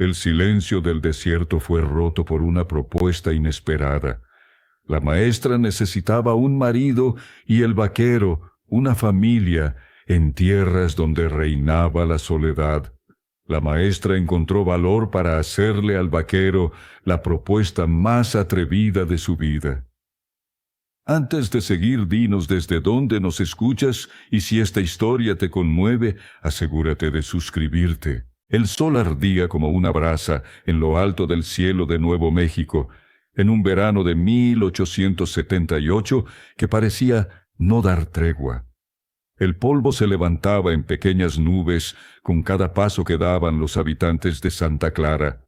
El silencio del desierto fue roto por una propuesta inesperada. La maestra necesitaba un marido y el vaquero una familia en tierras donde reinaba la soledad. La maestra encontró valor para hacerle al vaquero la propuesta más atrevida de su vida. Antes de seguir, dinos desde dónde nos escuchas y si esta historia te conmueve, asegúrate de suscribirte. El sol ardía como una brasa en lo alto del cielo de Nuevo México, en un verano de 1878 que parecía no dar tregua. El polvo se levantaba en pequeñas nubes con cada paso que daban los habitantes de Santa Clara,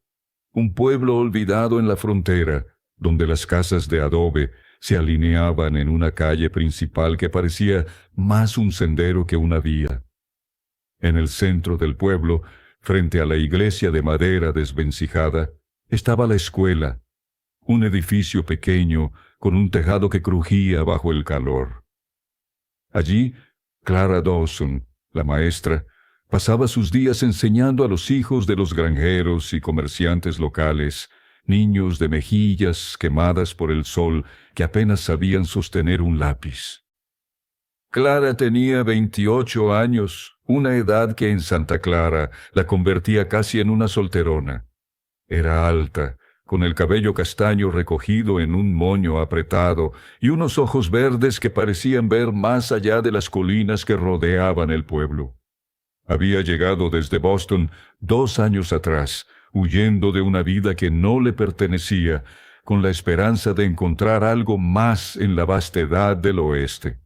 un pueblo olvidado en la frontera, donde las casas de adobe se alineaban en una calle principal que parecía más un sendero que una vía. En el centro del pueblo, frente a la iglesia de madera desvencijada, estaba la escuela, un edificio pequeño con un tejado que crujía bajo el calor. Allí, Clara Dawson, la maestra, pasaba sus días enseñando a los hijos de los granjeros y comerciantes locales, niños de mejillas quemadas por el sol que apenas sabían sostener un lápiz. Clara tenía 28 años, una edad que en Santa Clara la convertía casi en una solterona. Era alta, con el cabello castaño recogido en un moño apretado y unos ojos verdes que parecían ver más allá de las colinas que rodeaban el pueblo. Había llegado desde Boston 2 años atrás, huyendo de una vida que no le pertenecía, con la esperanza de encontrar algo más en la vastedad del oeste.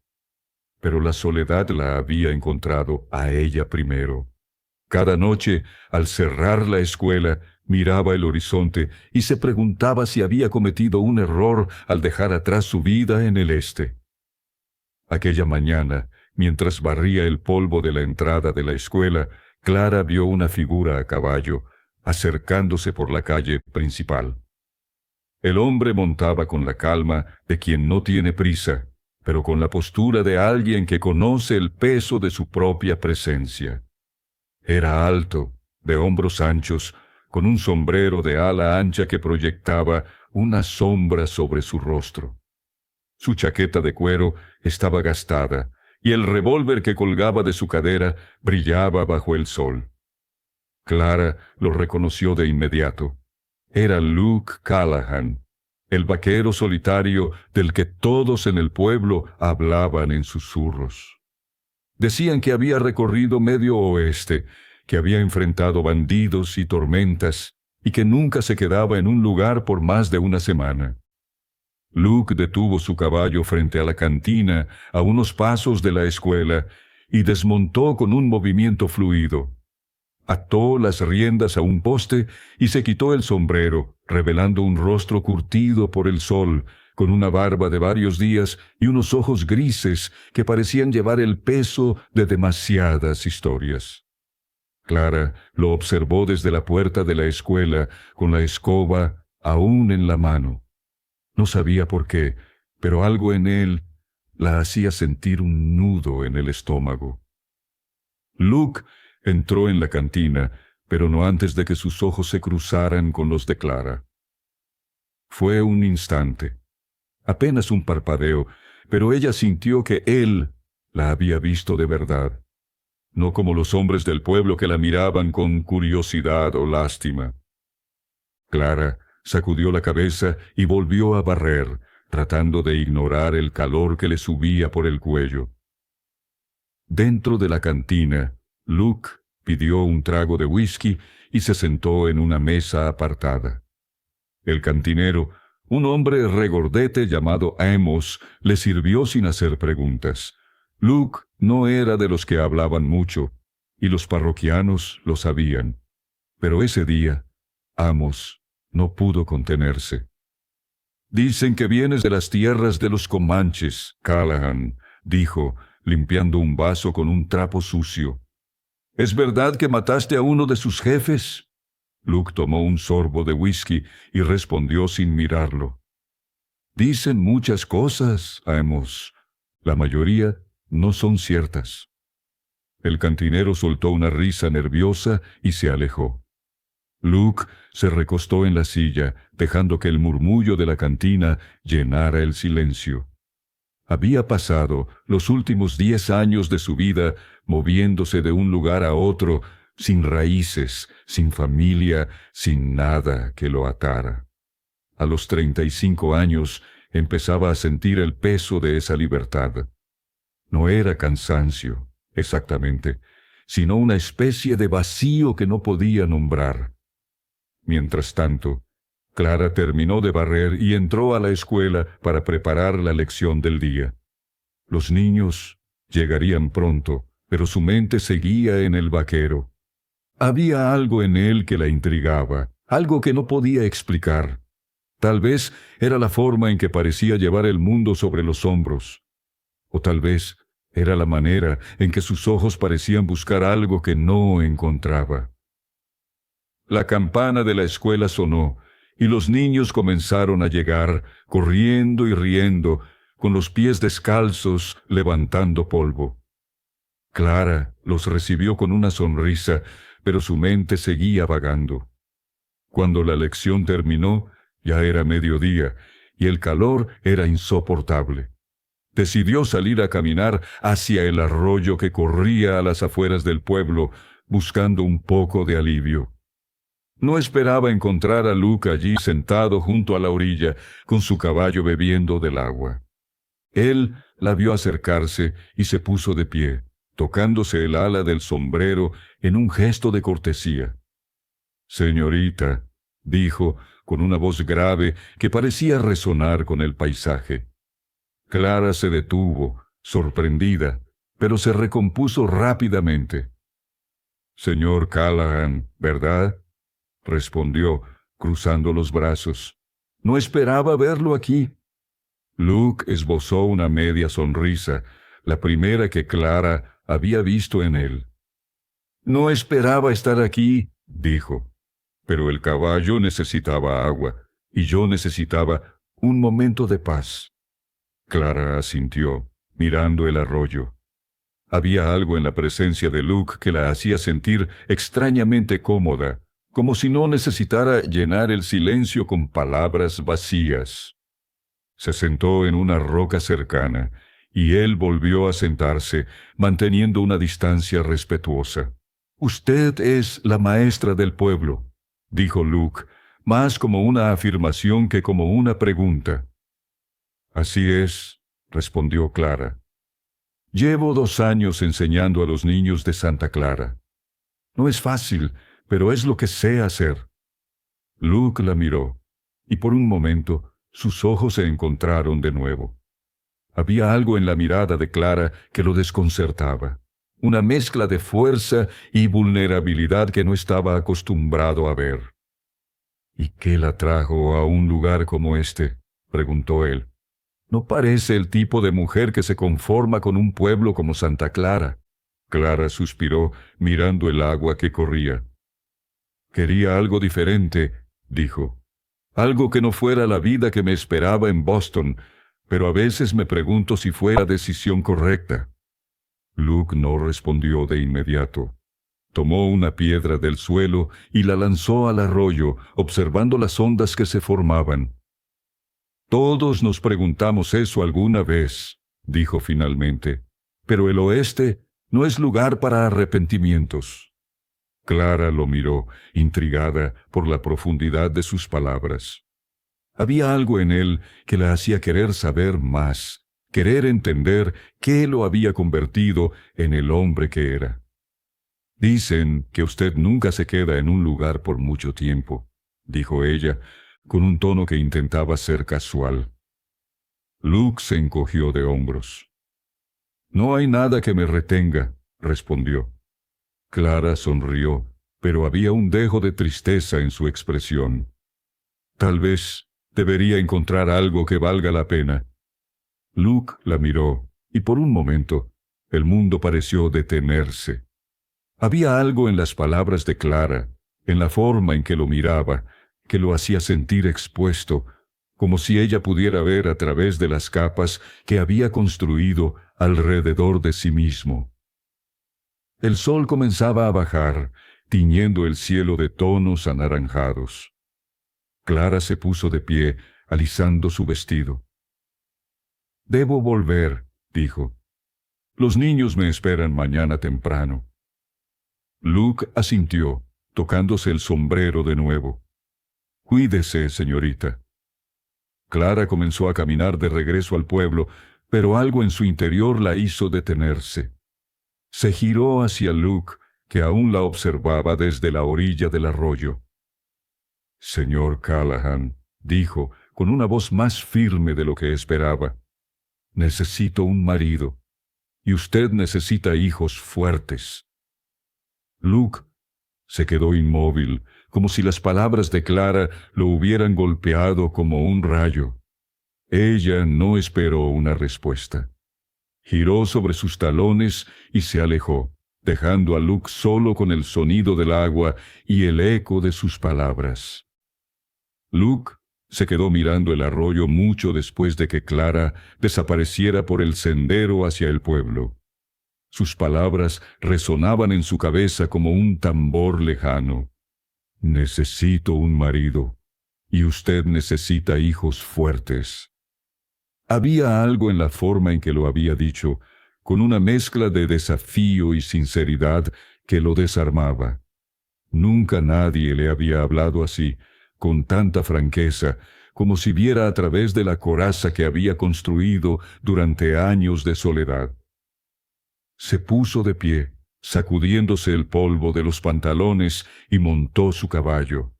Pero la soledad la había encontrado a ella primero. Cada noche, al cerrar la escuela, miraba el horizonte y se preguntaba si había cometido un error al dejar atrás su vida en el este. Aquella mañana, mientras barría el polvo de la entrada de la escuela, Clara vio una figura a caballo, acercándose por la calle principal. El hombre montaba con la calma de quien no tiene prisa, pero con la postura de alguien que conoce el peso de su propia presencia. Era alto, de hombros anchos, con un sombrero de ala ancha que proyectaba una sombra sobre su rostro. Su chaqueta de cuero estaba gastada, y el revólver que colgaba de su cadera brillaba bajo el sol. Clara lo reconoció de inmediato. Era Luke Callahan, el vaquero solitario del que todos en el pueblo hablaban en susurros. Decían que había recorrido medio oeste, que había enfrentado bandidos y tormentas, y que nunca se quedaba en un lugar por más de una semana. Luke detuvo su caballo frente a la cantina, a unos pasos de la escuela, y desmontó con un movimiento fluido. Ató las riendas a un poste y se quitó el sombrero, revelando un rostro curtido por el sol, con una barba de varios días y unos ojos grises que parecían llevar el peso de demasiadas historias. Clara lo observó desde la puerta de la escuela, con la escoba aún en la mano. No sabía por qué, pero algo en él la hacía sentir un nudo en el estómago. Luke entró en la cantina, pero no antes de que sus ojos se cruzaran con los de Clara. Fue un instante, apenas un parpadeo, pero ella sintió que él la había visto de verdad, no como los hombres del pueblo que la miraban con curiosidad o lástima. Clara sacudió la cabeza y volvió a barrer, tratando de ignorar el calor que le subía por el cuello. Dentro de la cantina, Luke pidió un trago de whisky y se sentó en una mesa apartada. El cantinero, un hombre regordete llamado Amos, le sirvió sin hacer preguntas. Luke no era de los que hablaban mucho, y los parroquianos lo sabían. Pero ese día, Amos no pudo contenerse. «Dicen que vienes de las tierras de los Comanches, Callahan», dijo, limpiando un vaso con un trapo sucio. «¿Es verdad que mataste a uno de sus jefes?» Luke tomó un sorbo de whisky y respondió sin mirarlo. «Dicen muchas cosas, Amos. La mayoría no son ciertas». El cantinero soltó una risa nerviosa y se alejó. Luke se recostó en la silla, dejando que el murmullo de la cantina llenara el silencio. Había pasado los últimos 10 años de su vida moviéndose de un lugar a otro, sin raíces, sin familia, sin nada que lo atara. A los 35 años empezaba a sentir el peso de esa libertad. No era cansancio, exactamente, sino una especie de vacío que no podía nombrar. Mientras tanto, Clara terminó de barrer y entró a la escuela para preparar la lección del día. Los niños llegarían pronto, pero su mente seguía en el vaquero. Había algo en él que la intrigaba, algo que no podía explicar. Tal vez era la forma en que parecía llevar el mundo sobre los hombros. O tal vez era la manera en que sus ojos parecían buscar algo que no encontraba. La campana de la escuela sonó, y los niños comenzaron a llegar, corriendo y riendo, con los pies descalzos, levantando polvo. Clara los recibió con una sonrisa, pero su mente seguía vagando. Cuando la lección terminó, ya era mediodía, y el calor era insoportable. Decidió salir a caminar hacia el arroyo que corría a las afueras del pueblo, buscando un poco de alivio. No esperaba encontrar a Luke allí sentado junto a la orilla, con su caballo bebiendo del agua. Él la vio acercarse y se puso de pie, tocándose el ala del sombrero en un gesto de cortesía. «Señorita», dijo, con una voz grave que parecía resonar con el paisaje. Clara se detuvo, sorprendida, pero se recompuso rápidamente. «Señor Callahan, ¿verdad?», respondió, cruzando los brazos. «No esperaba verlo aquí». Luke esbozó una media sonrisa, la primera que Clara había visto en él. «No esperaba estar aquí», dijo, «pero el caballo necesitaba agua, y yo necesitaba un momento de paz». Clara asintió, mirando el arroyo. Había algo en la presencia de Luke que la hacía sentir extrañamente cómoda, como si no necesitara llenar el silencio con palabras vacías. Se sentó en una roca cercana, y él volvió a sentarse, manteniendo una distancia respetuosa. «Usted es la maestra del pueblo», dijo Luke, más como una afirmación que como una pregunta. «Así es», respondió Clara. «Llevo 2 años enseñando a los niños de Santa Clara. No es fácil, pero es lo que sé hacer». Luke la miró, y por un momento sus ojos se encontraron de nuevo. Había algo en la mirada de Clara que lo desconcertaba, una mezcla de fuerza y vulnerabilidad que no estaba acostumbrado a ver. «¿Y qué la trajo a un lugar como este?», preguntó él. «No parece el tipo de mujer que se conforma con un pueblo como Santa Clara». Clara suspiró, mirando el agua que corría. «Quería algo diferente», dijo. «Algo que no fuera la vida que me esperaba en Boston, pero a veces me pregunto si fue la decisión correcta». Luke no respondió de inmediato. Tomó una piedra del suelo y la lanzó al arroyo, observando las ondas que se formaban. «Todos nos preguntamos eso alguna vez», dijo finalmente, «pero el oeste no es lugar para arrepentimientos». Clara lo miró, intrigada por la profundidad de sus palabras. Había algo en él que la hacía querer saber más, querer entender qué lo había convertido en el hombre que era. «Dicen que usted nunca se queda en un lugar por mucho tiempo», dijo ella, con un tono que intentaba ser casual. Luke se encogió de hombros. «No hay nada que me retenga», respondió. Clara sonrió, pero había un dejo de tristeza en su expresión. «Tal vez debería encontrar algo que valga la pena». Luke la miró, y por un momento el mundo pareció detenerse. Había algo en las palabras de Clara, en la forma en que lo miraba, que lo hacía sentir expuesto, como si ella pudiera ver a través de las capas que había construido alrededor de sí mismo. El sol comenzaba a bajar, tiñendo el cielo de tonos anaranjados. Clara se puso de pie, alisando su vestido. «Debo volver», dijo. «Los niños me esperan mañana temprano». Luke asintió, tocándose el sombrero de nuevo. «Cuídese, señorita». Clara comenzó a caminar de regreso al pueblo, pero algo en su interior la hizo detenerse. Se giró hacia Luke, que aún la observaba desde la orilla del arroyo. «Señor Callahan», dijo, con una voz más firme de lo que esperaba, «necesito un marido, y usted necesita hijos fuertes». Luke se quedó inmóvil, como si las palabras de Clara lo hubieran golpeado como un rayo. Ella no esperó una respuesta. Giró sobre sus talones y se alejó, dejando a Luke solo con el sonido del agua y el eco de sus palabras. Luke se quedó mirando el arroyo mucho después de que Clara desapareciera por el sendero hacia el pueblo. Sus palabras resonaban en su cabeza como un tambor lejano. «Necesito un marido, y usted necesita hijos fuertes». Había algo en la forma en que lo había dicho, con una mezcla de desafío y sinceridad que lo desarmaba. Nunca nadie le había hablado así, con tanta franqueza, como si viera a través de la coraza que había construido durante años de soledad. Se puso de pie, sacudiéndose el polvo de los pantalones, y montó su caballo.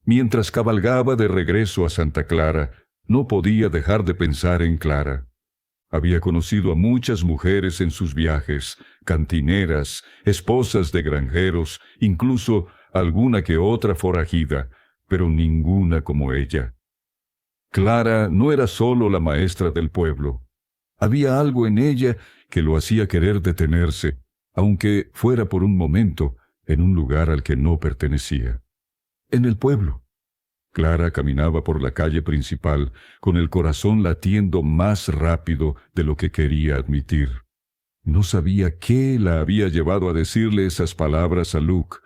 Mientras cabalgaba de regreso a Santa Clara, no podía dejar de pensar en Clara. Había conocido a muchas mujeres en sus viajes, cantineras, esposas de granjeros, incluso alguna que otra forajida, pero ninguna como ella. Clara no era solo la maestra del pueblo. Había algo en ella que lo hacía querer detenerse, aunque fuera por un momento, en un lugar al que no pertenecía. En el pueblo. Clara caminaba por la calle principal, con el corazón latiendo más rápido de lo que quería admitir. No sabía qué la había llevado a decirle esas palabras a Luke.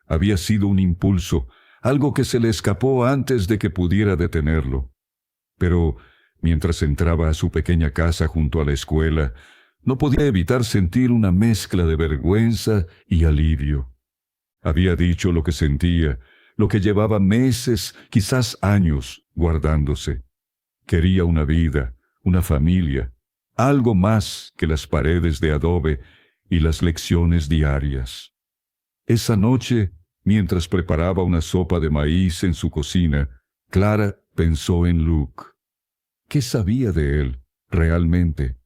Había sido un impulso, algo que se le escapó antes de que pudiera detenerlo. Pero, mientras entraba a su pequeña casa junto a la escuela, no podía evitar sentir una mezcla de vergüenza y alivio. Había dicho lo que sentía, lo que llevaba meses, quizás años, guardándose. Quería una vida, una familia, algo más que las paredes de adobe y las lecciones diarias. Esa noche, mientras preparaba una sopa de maíz en su cocina, Clara pensó en Luke. ¿Qué sabía de él, realmente?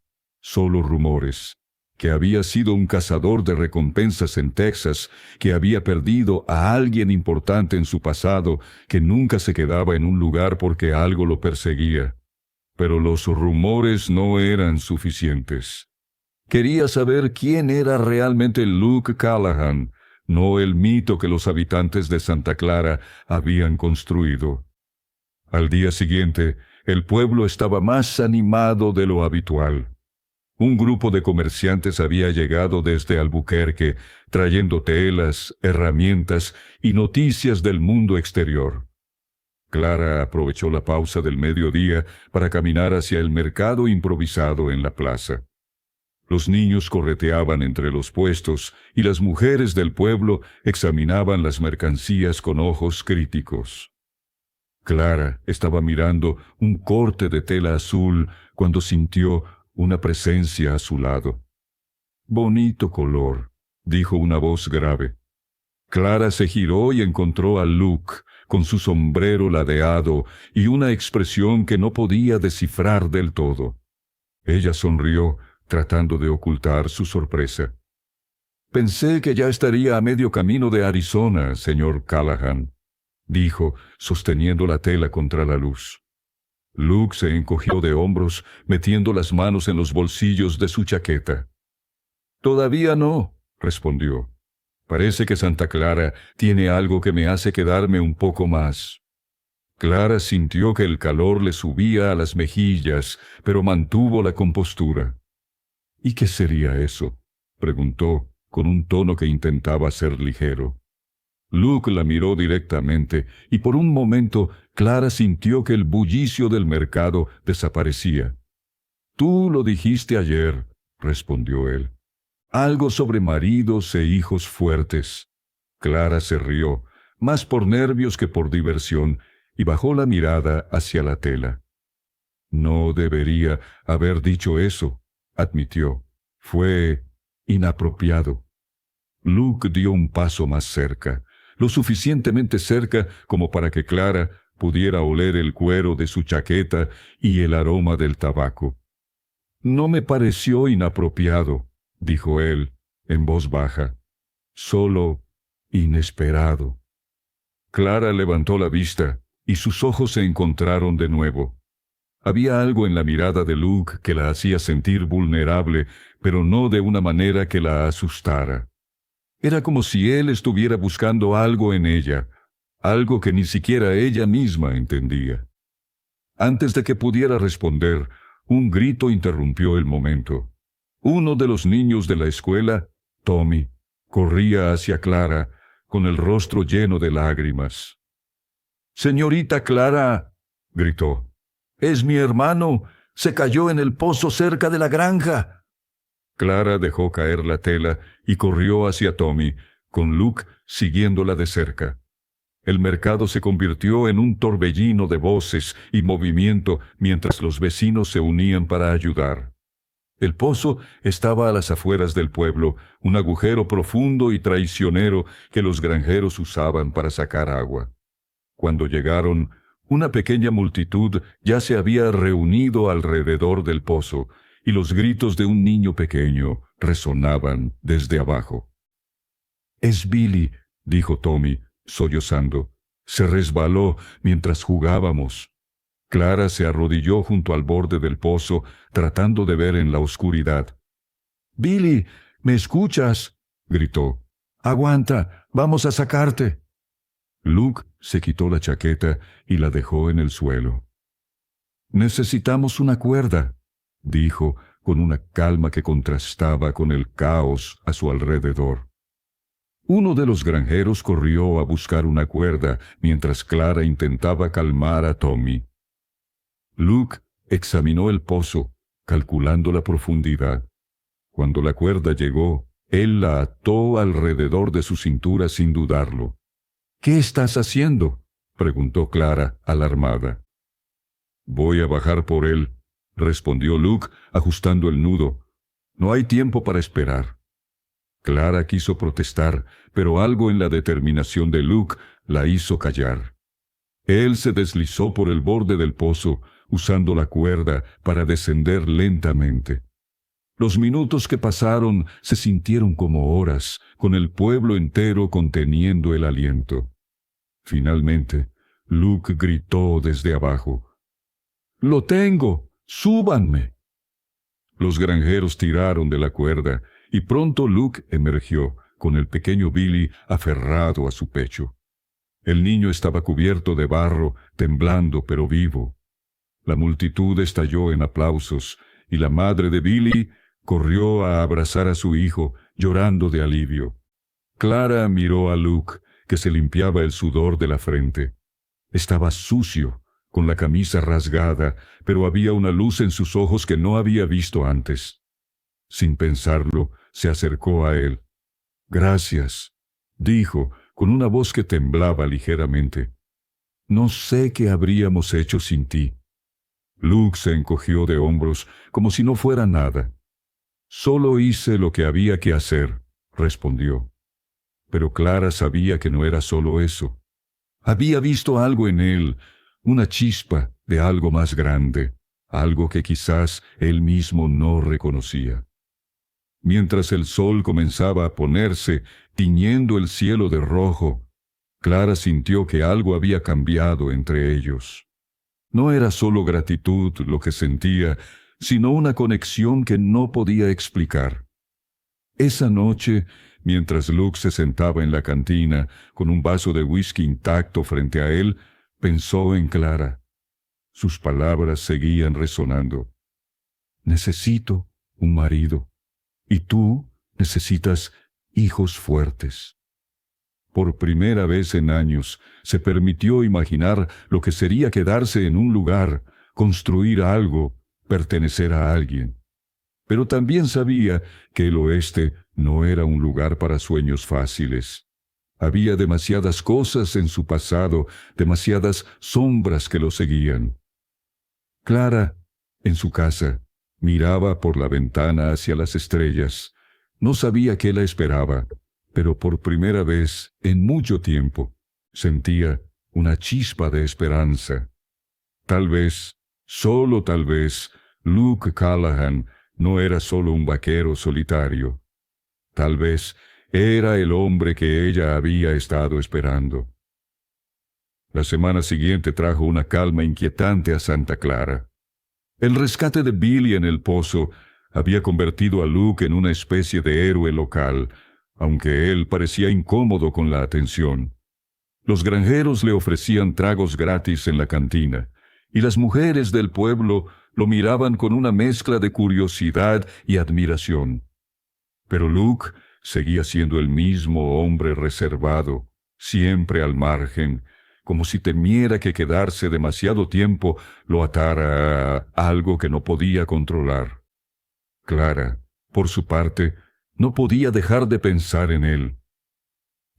Solo rumores. Que había sido un cazador de recompensas en Texas, que había perdido a alguien importante en su pasado, que nunca se quedaba en un lugar porque algo lo perseguía. Pero los rumores no eran suficientes. Quería saber quién era realmente Luke Callahan, no el mito que los habitantes de Santa Clara habían construido. Al día siguiente, el pueblo estaba más animado de lo habitual. Un grupo de comerciantes había llegado desde Albuquerque, trayendo telas, herramientas y noticias del mundo exterior. Clara aprovechó la pausa del mediodía para caminar hacia el mercado improvisado en la plaza. Los niños correteaban entre los puestos y las mujeres del pueblo examinaban las mercancías con ojos críticos. Clara estaba mirando un corte de tela azul cuando sintió una presencia a su lado. «Bonito color», dijo una voz grave. Clara se giró y encontró a Luke, con su sombrero ladeado y una expresión que no podía descifrar del todo. Ella sonrió, tratando de ocultar su sorpresa. «Pensé que ya estaría a medio camino de Arizona, señor Callahan», dijo, sosteniendo la tela contra la luz. Luke se encogió de hombros, metiendo las manos en los bolsillos de su chaqueta. «Todavía no», respondió. «Parece que Santa Clara tiene algo que me hace quedarme un poco más». Clara sintió que el calor le subía a las mejillas, pero mantuvo la compostura. «¿Y qué sería eso?», preguntó, con un tono que intentaba ser ligero. Luke la miró directamente, y por un momento Clara sintió que el bullicio del mercado desaparecía. «Tú lo dijiste ayer», respondió él. «Algo sobre maridos e hijos fuertes». Clara se rió, más por nervios que por diversión, y bajó la mirada hacia la tela. «No debería haber dicho eso», admitió. «Fue inapropiado». Luke dio un paso más cerca, lo suficientemente cerca como para que Clara pudiera oler el cuero de su chaqueta y el aroma del tabaco. «No me pareció inapropiado», dijo él, en voz baja. «Solo inesperado». Clara levantó la vista, y sus ojos se encontraron de nuevo. Había algo en la mirada de Luke que la hacía sentir vulnerable, pero no de una manera que la asustara. Era como si él estuviera buscando algo en ella, algo que ni siquiera ella misma entendía. Antes de que pudiera responder, un grito interrumpió el momento. Uno de los niños de la escuela, Tommy, corría hacia Clara, con el rostro lleno de lágrimas. «Señorita Clara», gritó, «es mi hermano. Se cayó en el pozo cerca de la granja». Clara dejó caer la tela y corrió hacia Tommy, con Luke siguiéndola de cerca. El mercado se convirtió en un torbellino de voces y movimiento mientras los vecinos se unían para ayudar. El pozo estaba a las afueras del pueblo, un agujero profundo y traicionero que los granjeros usaban para sacar agua. Cuando llegaron, una pequeña multitud ya se había reunido alrededor del pozo, y los gritos de un niño pequeño resonaban desde abajo. «Es Billy», dijo Tommy, sollozando. «Se resbaló mientras jugábamos». Clara se arrodilló junto al borde del pozo, tratando de ver en la oscuridad. «Billy, ¿me escuchas?», gritó. «Aguanta, vamos a sacarte». Luke se quitó la chaqueta y la dejó en el suelo. «Necesitamos una cuerda», dijo, con una calma que contrastaba con el caos a su alrededor. Uno de los granjeros corrió a buscar una cuerda mientras Clara intentaba calmar a Tommy. Luke examinó el pozo, calculando la profundidad. Cuando la cuerda llegó, él la ató alrededor de su cintura sin dudarlo. «¿Qué estás haciendo?», preguntó Clara, alarmada. «Voy a bajar por él», respondió Luke, ajustando el nudo. «No hay tiempo para esperar». Clara quiso protestar, pero algo en la determinación de Luke la hizo callar. Él se deslizó por el borde del pozo, usando la cuerda para descender lentamente. Los minutos que pasaron se sintieron como horas, con el pueblo entero conteniendo el aliento. Finalmente, Luke gritó desde abajo: «¡Lo tengo! ¡Súbanme!». Los granjeros tiraron de la cuerda, y pronto Luke emergió, con el pequeño Billy aferrado a su pecho. El niño estaba cubierto de barro, temblando pero vivo. La multitud estalló en aplausos, y la madre de Billy corrió a abrazar a su hijo, llorando de alivio. Clara miró a Luke, que se limpiaba el sudor de la frente. Estaba sucio, con la camisa rasgada, pero había una luz en sus ojos que no había visto antes. Sin pensarlo, se acercó a él. «Gracias», dijo, con una voz que temblaba ligeramente. «No sé qué habríamos hecho sin ti». Luke se encogió de hombros, como si no fuera nada. «Solo hice lo que había que hacer», respondió. Pero Clara sabía que no era solo eso. Había visto algo en él, una chispa de algo más grande, algo que quizás él mismo no reconocía. Mientras el sol comenzaba a ponerse, tiñendo el cielo de rojo, Clara sintió que algo había cambiado entre ellos. No era solo gratitud lo que sentía, sino una conexión que no podía explicar. Esa noche, mientras Luke se sentaba en la cantina, con un vaso de whisky intacto frente a él, pensó en Clara. Sus palabras seguían resonando. «Necesito un marido, y tú necesitas hijos fuertes». Por primera vez en años, se permitió imaginar lo que sería quedarse en un lugar, construir algo, pertenecer a alguien. Pero también sabía que el oeste no era un lugar para sueños fáciles. Había demasiadas cosas en su pasado, demasiadas sombras que lo seguían. Clara, en su casa, miraba por la ventana hacia las estrellas. No sabía qué la esperaba, pero por primera vez en mucho tiempo sentía una chispa de esperanza. Tal vez, solo tal vez, Luke Callahan no era solo un vaquero solitario. Tal vez era el hombre que ella había estado esperando. La semana siguiente trajo una calma inquietante a Santa Clara. El rescate de Billy en el pozo había convertido a Luke en una especie de héroe local, aunque él parecía incómodo con la atención. Los granjeros le ofrecían tragos gratis en la cantina, y las mujeres del pueblo lo miraban con una mezcla de curiosidad y admiración. Pero Luke seguía siendo el mismo hombre reservado, siempre al margen, como si temiera que quedarse demasiado tiempo lo atara a algo que no podía controlar. Clara, por su parte, no podía dejar de pensar en él.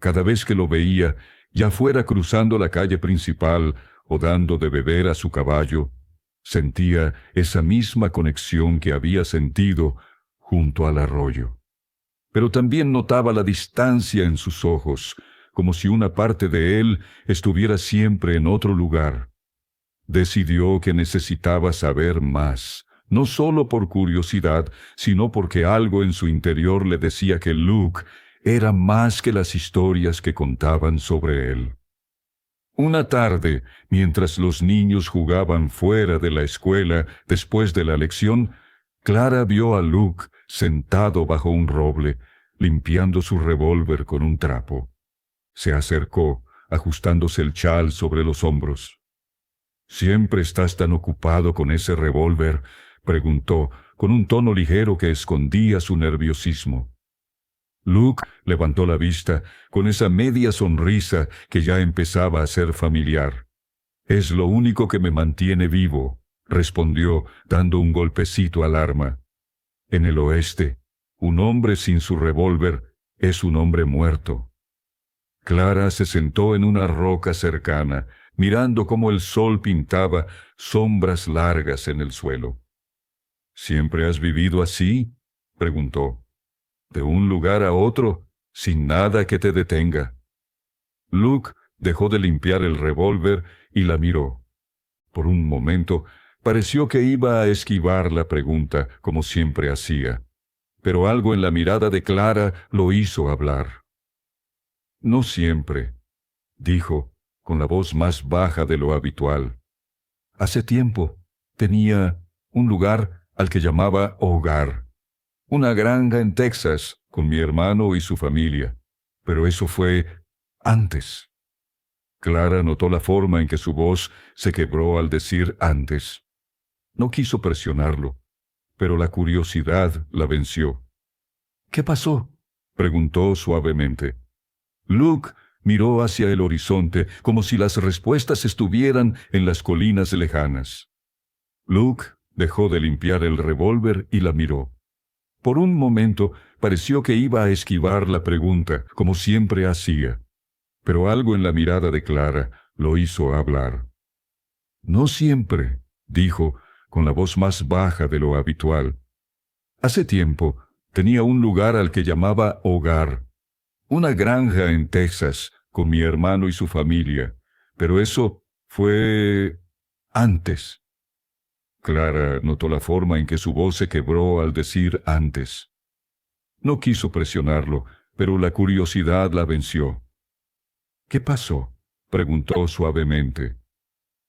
Cada vez que lo veía, ya fuera cruzando la calle principal o dando de beber a su caballo, sentía esa misma conexión que había sentido junto al arroyo. Pero también notaba la distancia en sus ojos, como si una parte de él estuviera siempre en otro lugar. Decidió que necesitaba saber más, no solo por curiosidad, sino porque algo en su interior le decía que Luke era más que las historias que contaban sobre él. Una tarde, mientras los niños jugaban fuera de la escuela después de la lección, Clara vio a Luke sentado bajo un roble, limpiando su revólver con un trapo. Se acercó, ajustándose el chal sobre los hombros. «¿Siempre estás tan ocupado con ese revólver?», preguntó, con un tono ligero que escondía su nerviosismo. Luke levantó la vista con esa media sonrisa que ya empezaba a ser familiar. «Es lo único que me mantiene vivo», respondió, dando un golpecito al arma. «En el oeste, un hombre sin su revólver es un hombre muerto». Clara se sentó en una roca cercana, mirando cómo el sol pintaba sombras largas en el suelo. «¿Siempre has vivido así?», preguntó. «¿De un lugar a otro, sin nada que te detenga?». Luke dejó de limpiar el revólver y la miró. Por un momento pareció que iba a esquivar la pregunta, como siempre hacía, pero algo en la mirada de Clara lo hizo hablar. «No siempre», dijo, con la voz más baja de lo habitual. «Hace tiempo tenía un lugar al que llamaba hogar, una granja en Texas con mi hermano y su familia, pero eso fue antes». Clara notó la forma en que su voz se quebró al decir antes. No quiso presionarlo, pero la curiosidad la venció. «¿Qué pasó?», preguntó suavemente. Luke miró hacia el horizonte como si las respuestas estuvieran en las colinas lejanas. Luke dejó de limpiar el revólver y la miró. Por un momento pareció que iba a esquivar la pregunta, como siempre hacía, pero algo en la mirada de Clara lo hizo hablar. «No siempre», dijo, con la voz más baja de lo habitual. «Hace tiempo tenía un lugar al que llamaba hogar, una granja en Texas con mi hermano y su familia, pero eso fue antes». Clara notó la forma en que su voz se quebró al decir antes. No quiso presionarlo, pero la curiosidad la venció. «¿Qué pasó?», preguntó suavemente.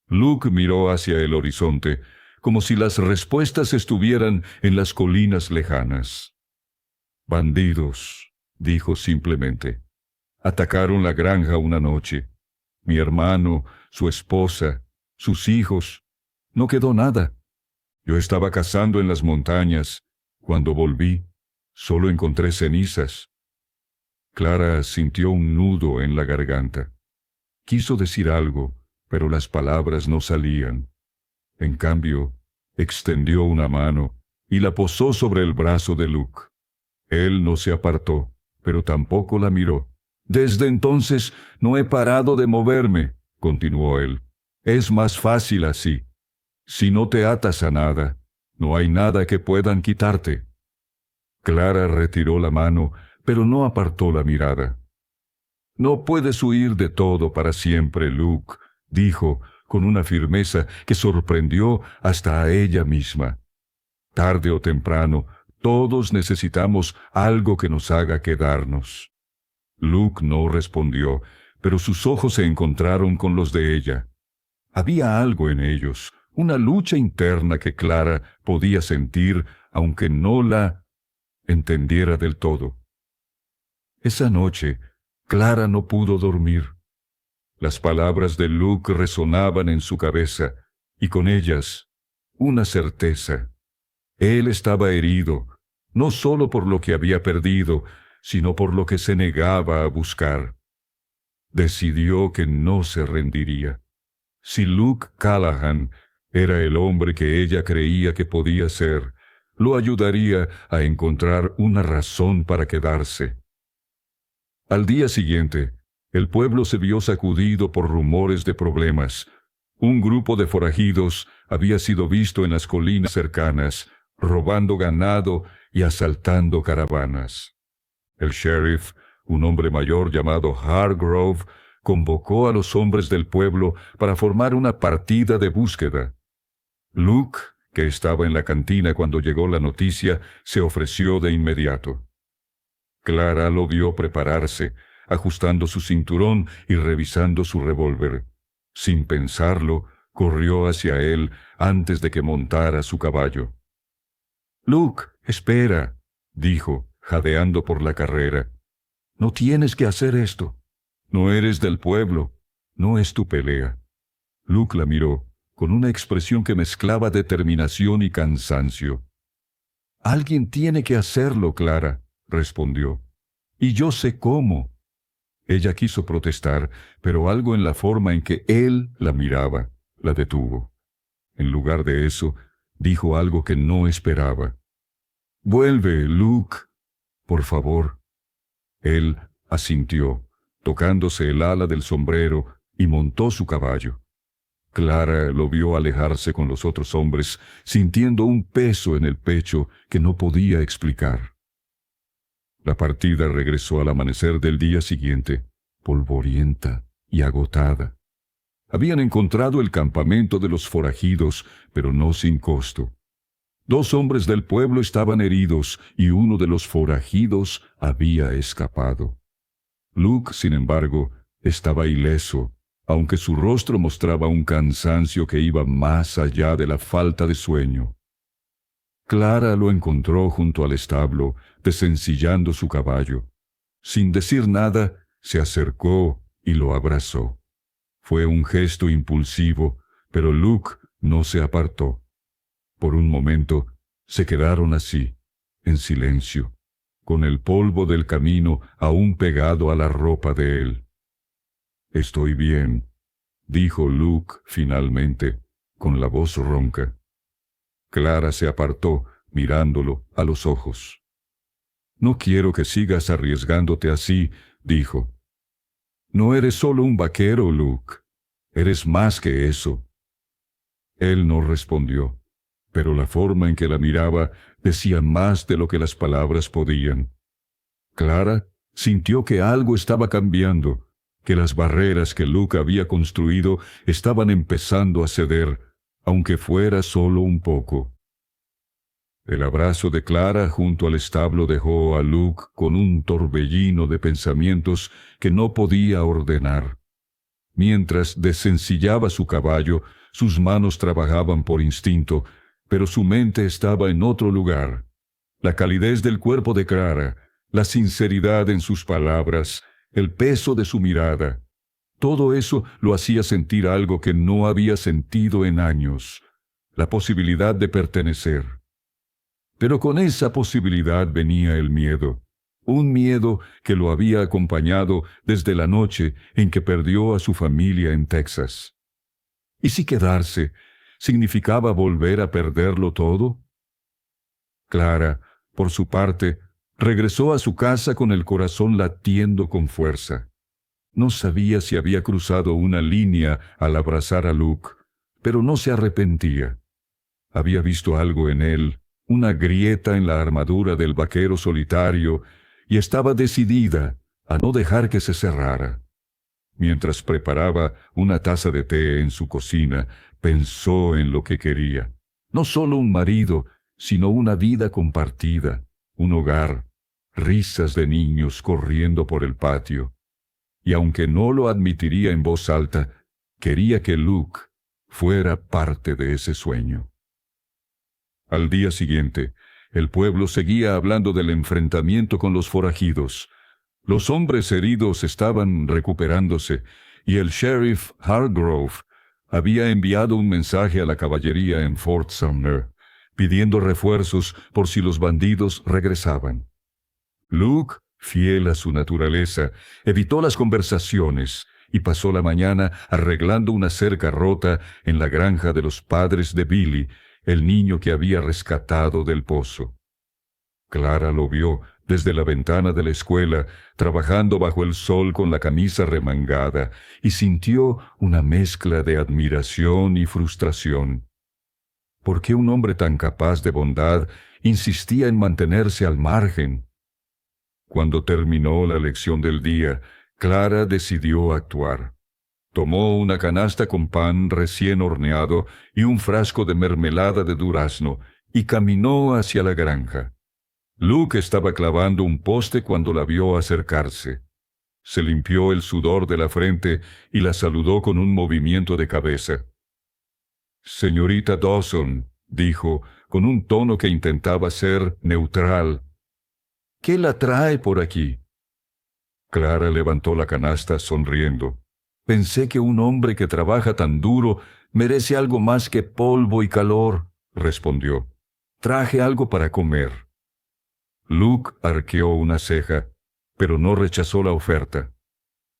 Luke miró hacia el horizonte, como si las respuestas estuvieran en las colinas lejanas. «Bandidos», dijo simplemente. «Atacaron la granja una noche. Mi hermano, su esposa, sus hijos. No quedó nada. Yo estaba cazando en las montañas. Cuando volví, solo encontré cenizas». Clara sintió un nudo en la garganta. Quiso decir algo, pero las palabras no salían. En cambio, extendió una mano y la posó sobre el brazo de Luke. Él no se apartó, pero tampoco la miró. «Desde entonces no he parado de moverme», continuó él. «Es más fácil así. Si no te atas a nada, no hay nada que puedan quitarte». Clara retiró la mano, pero no apartó la mirada. «No puedes huir de todo para siempre, Luke», dijo, con una firmeza que sorprendió hasta a ella misma. «Tarde o temprano, todos necesitamos algo que nos haga quedarnos». Luke no respondió, pero sus ojos se encontraron con los de ella. Había algo en ellos, una lucha interna que Clara podía sentir, aunque no la entendiera del todo. Esa noche, Clara no pudo dormir. Las palabras de Luke resonaban en su cabeza, y con ellas, una certeza. Él estaba herido, no solo por lo que había perdido, sino por lo que se negaba a buscar. Decidió que no se rendiría. Si Luke Callahan era el hombre que ella creía que podía ser, lo ayudaría a encontrar una razón para quedarse. Al día siguiente, el pueblo se vio sacudido por rumores de problemas. Un grupo de forajidos había sido visto en las colinas cercanas, robando ganado y asaltando caravanas. El sheriff, un hombre mayor llamado Hargrove, convocó a los hombres del pueblo para formar una partida de búsqueda. Luke, que estaba en la cantina cuando llegó la noticia, se ofreció de inmediato. Clara lo vio prepararse, ajustando su cinturón y revisando su revólver. Sin pensarlo, corrió hacia él antes de que montara su caballo. «Luke, espera», dijo, jadeando por la carrera. «No tienes que hacer esto. No eres del pueblo. No es tu pelea». Luke la miró, con una expresión que mezclaba determinación y cansancio. «Alguien tiene que hacerlo, Clara», respondió. «Y yo sé cómo». Ella quiso protestar, pero algo en la forma en que él la miraba la detuvo. En lugar de eso, dijo algo que no esperaba. «Vuelve, Luke, por favor». Él asintió, tocándose el ala del sombrero, y montó su caballo. Clara lo vio alejarse con los otros hombres, sintiendo un peso en el pecho que no podía explicar. La partida regresó al amanecer del día siguiente, polvorienta y agotada. Habían encontrado el campamento de los forajidos, pero no sin costo. 2 hombres del pueblo estaban heridos y uno de los forajidos había escapado. Luke, sin embargo, estaba ileso, aunque su rostro mostraba un cansancio que iba más allá de la falta de sueño. Clara lo encontró junto al establo, desencillando su caballo. Sin decir nada, se acercó y lo abrazó. Fue un gesto impulsivo, pero Luke no se apartó. Por un momento, se quedaron así, en silencio, con el polvo del camino aún pegado a la ropa de él. «Estoy bien», dijo Luke finalmente, con la voz ronca. Clara se apartó, mirándolo a los ojos. «No quiero que sigas arriesgándote así», dijo. «No eres solo un vaquero, Luke. Eres más que eso». Él no respondió, pero la forma en que la miraba decía más de lo que las palabras podían. Clara sintió que algo estaba cambiando, que las barreras que Luke había construido estaban empezando a ceder, aunque fuera solo un poco. El abrazo de Clara junto al establo dejó a Luke con un torbellino de pensamientos que no podía ordenar. Mientras desencillaba su caballo, sus manos trabajaban por instinto, pero su mente estaba en otro lugar. La calidez del cuerpo de Clara, la sinceridad en sus palabras, el peso de su mirada, todo eso lo hacía sentir algo que no había sentido en años, la posibilidad de pertenecer. Pero con esa posibilidad venía el miedo. un miedo que lo había acompañado desde la noche en que perdió a su familia en Texas. ¿Y si quedarse significaba volver a perderlo todo? Clara, por su parte, regresó a su casa con el corazón latiendo con fuerza. No sabía si había cruzado una línea al abrazar a Luke, pero no se arrepentía. Había visto algo en él, una grieta en la armadura del vaquero solitario, y estaba decidida a no dejar que se cerrara. Mientras preparaba una taza de té en su cocina, pensó en lo que quería. No solo un marido, sino una vida compartida, un hogar, risas de niños corriendo por el patio. Y aunque no lo admitiría en voz alta, quería que Luke fuera parte de ese sueño. Al día siguiente, el pueblo seguía hablando del enfrentamiento con los forajidos. Los hombres heridos estaban recuperándose, y el sheriff Hargrove había enviado un mensaje a la caballería en Fort Sumner, pidiendo refuerzos por si los bandidos regresaban. Luke, fiel a su naturaleza, evitó las conversaciones y pasó la mañana arreglando una cerca rota en la granja de los padres de Billy, el niño que había rescatado del pozo. Clara lo vio desde la ventana de la escuela, trabajando bajo el sol con la camisa remangada, y sintió una mezcla de admiración y frustración. ¿Por qué un hombre tan capaz de bondad insistía en mantenerse al margen? Cuando terminó la lección del día, Clara decidió actuar. Tomó una canasta con pan recién horneado y un frasco de mermelada de durazno y caminó hacia la granja. Luke estaba clavando un poste cuando la vio acercarse. Se limpió el sudor de la frente y la saludó con un movimiento de cabeza. «Señorita Dawson», dijo, con un tono que intentaba ser neutral, «¿qué la trae por aquí?» Clara levantó la canasta sonriendo. «Pensé que un hombre que trabaja tan duro merece algo más que polvo y calor», respondió. «Traje algo para comer». Luke arqueó una ceja, pero no rechazó la oferta.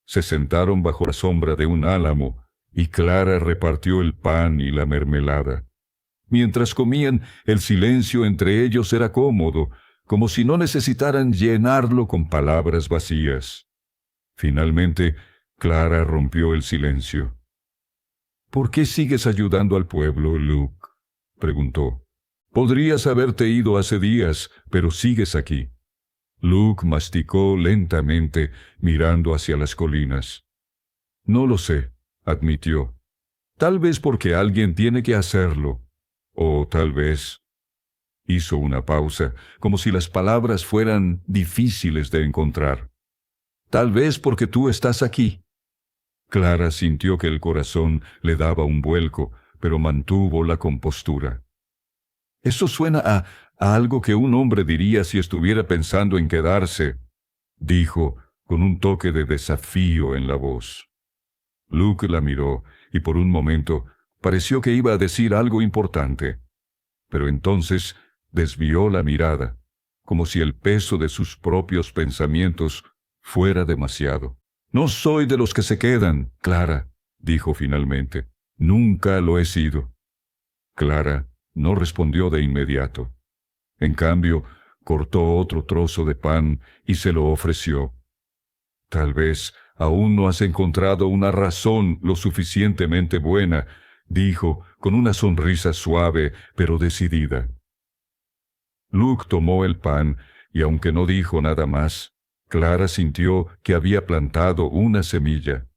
Se sentaron bajo la sombra de un álamo, y Clara repartió el pan y la mermelada. Mientras comían, el silencio entre ellos era cómodo, como si no necesitaran llenarlo con palabras vacías. Finalmente, Clara rompió el silencio. «¿Por qué sigues ayudando al pueblo, Luke?», preguntó. «Podrías haberte ido hace días, pero sigues aquí». Luke masticó lentamente, mirando hacia las colinas. «No lo sé», admitió. «Tal vez porque alguien tiene que hacerlo. O tal vez...» Hizo una pausa, como si las palabras fueran difíciles de encontrar. «Tal vez porque tú estás aquí». Clara sintió que el corazón le daba un vuelco, pero mantuvo la compostura. «Eso suena a algo que un hombre diría si estuviera pensando en quedarse», dijo, con un toque de desafío en la voz. Luke la miró, y por un momento pareció que iba a decir algo importante. Pero entonces desvió la mirada, como si el peso de sus propios pensamientos fuera demasiado. «No soy de los que se quedan, Clara», dijo finalmente. «Nunca lo he sido». Clara no respondió de inmediato. En cambio, cortó otro trozo de pan y se lo ofreció. «Tal vez aún no has encontrado una razón lo suficientemente buena», dijo, con una sonrisa suave pero decidida. Luke tomó el pan, y aunque no dijo nada más, Clara sintió que había plantado una semilla.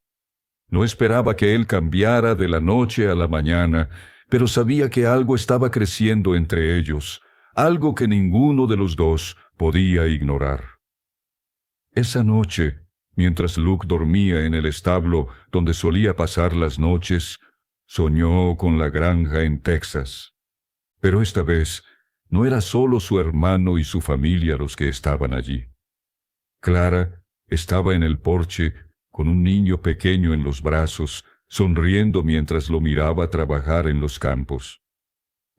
No esperaba que él cambiara de la noche a la mañana, pero sabía que algo estaba creciendo entre ellos, algo que ninguno de los dos podía ignorar. Esa noche, mientras Luke dormía en el establo donde solía pasar las noches, soñó con la granja en Texas. Pero esta vez no era solo su hermano y su familia los que estaban allí. Clara estaba en el porche con un niño pequeño en los brazos, sonriendo mientras lo miraba trabajar en los campos.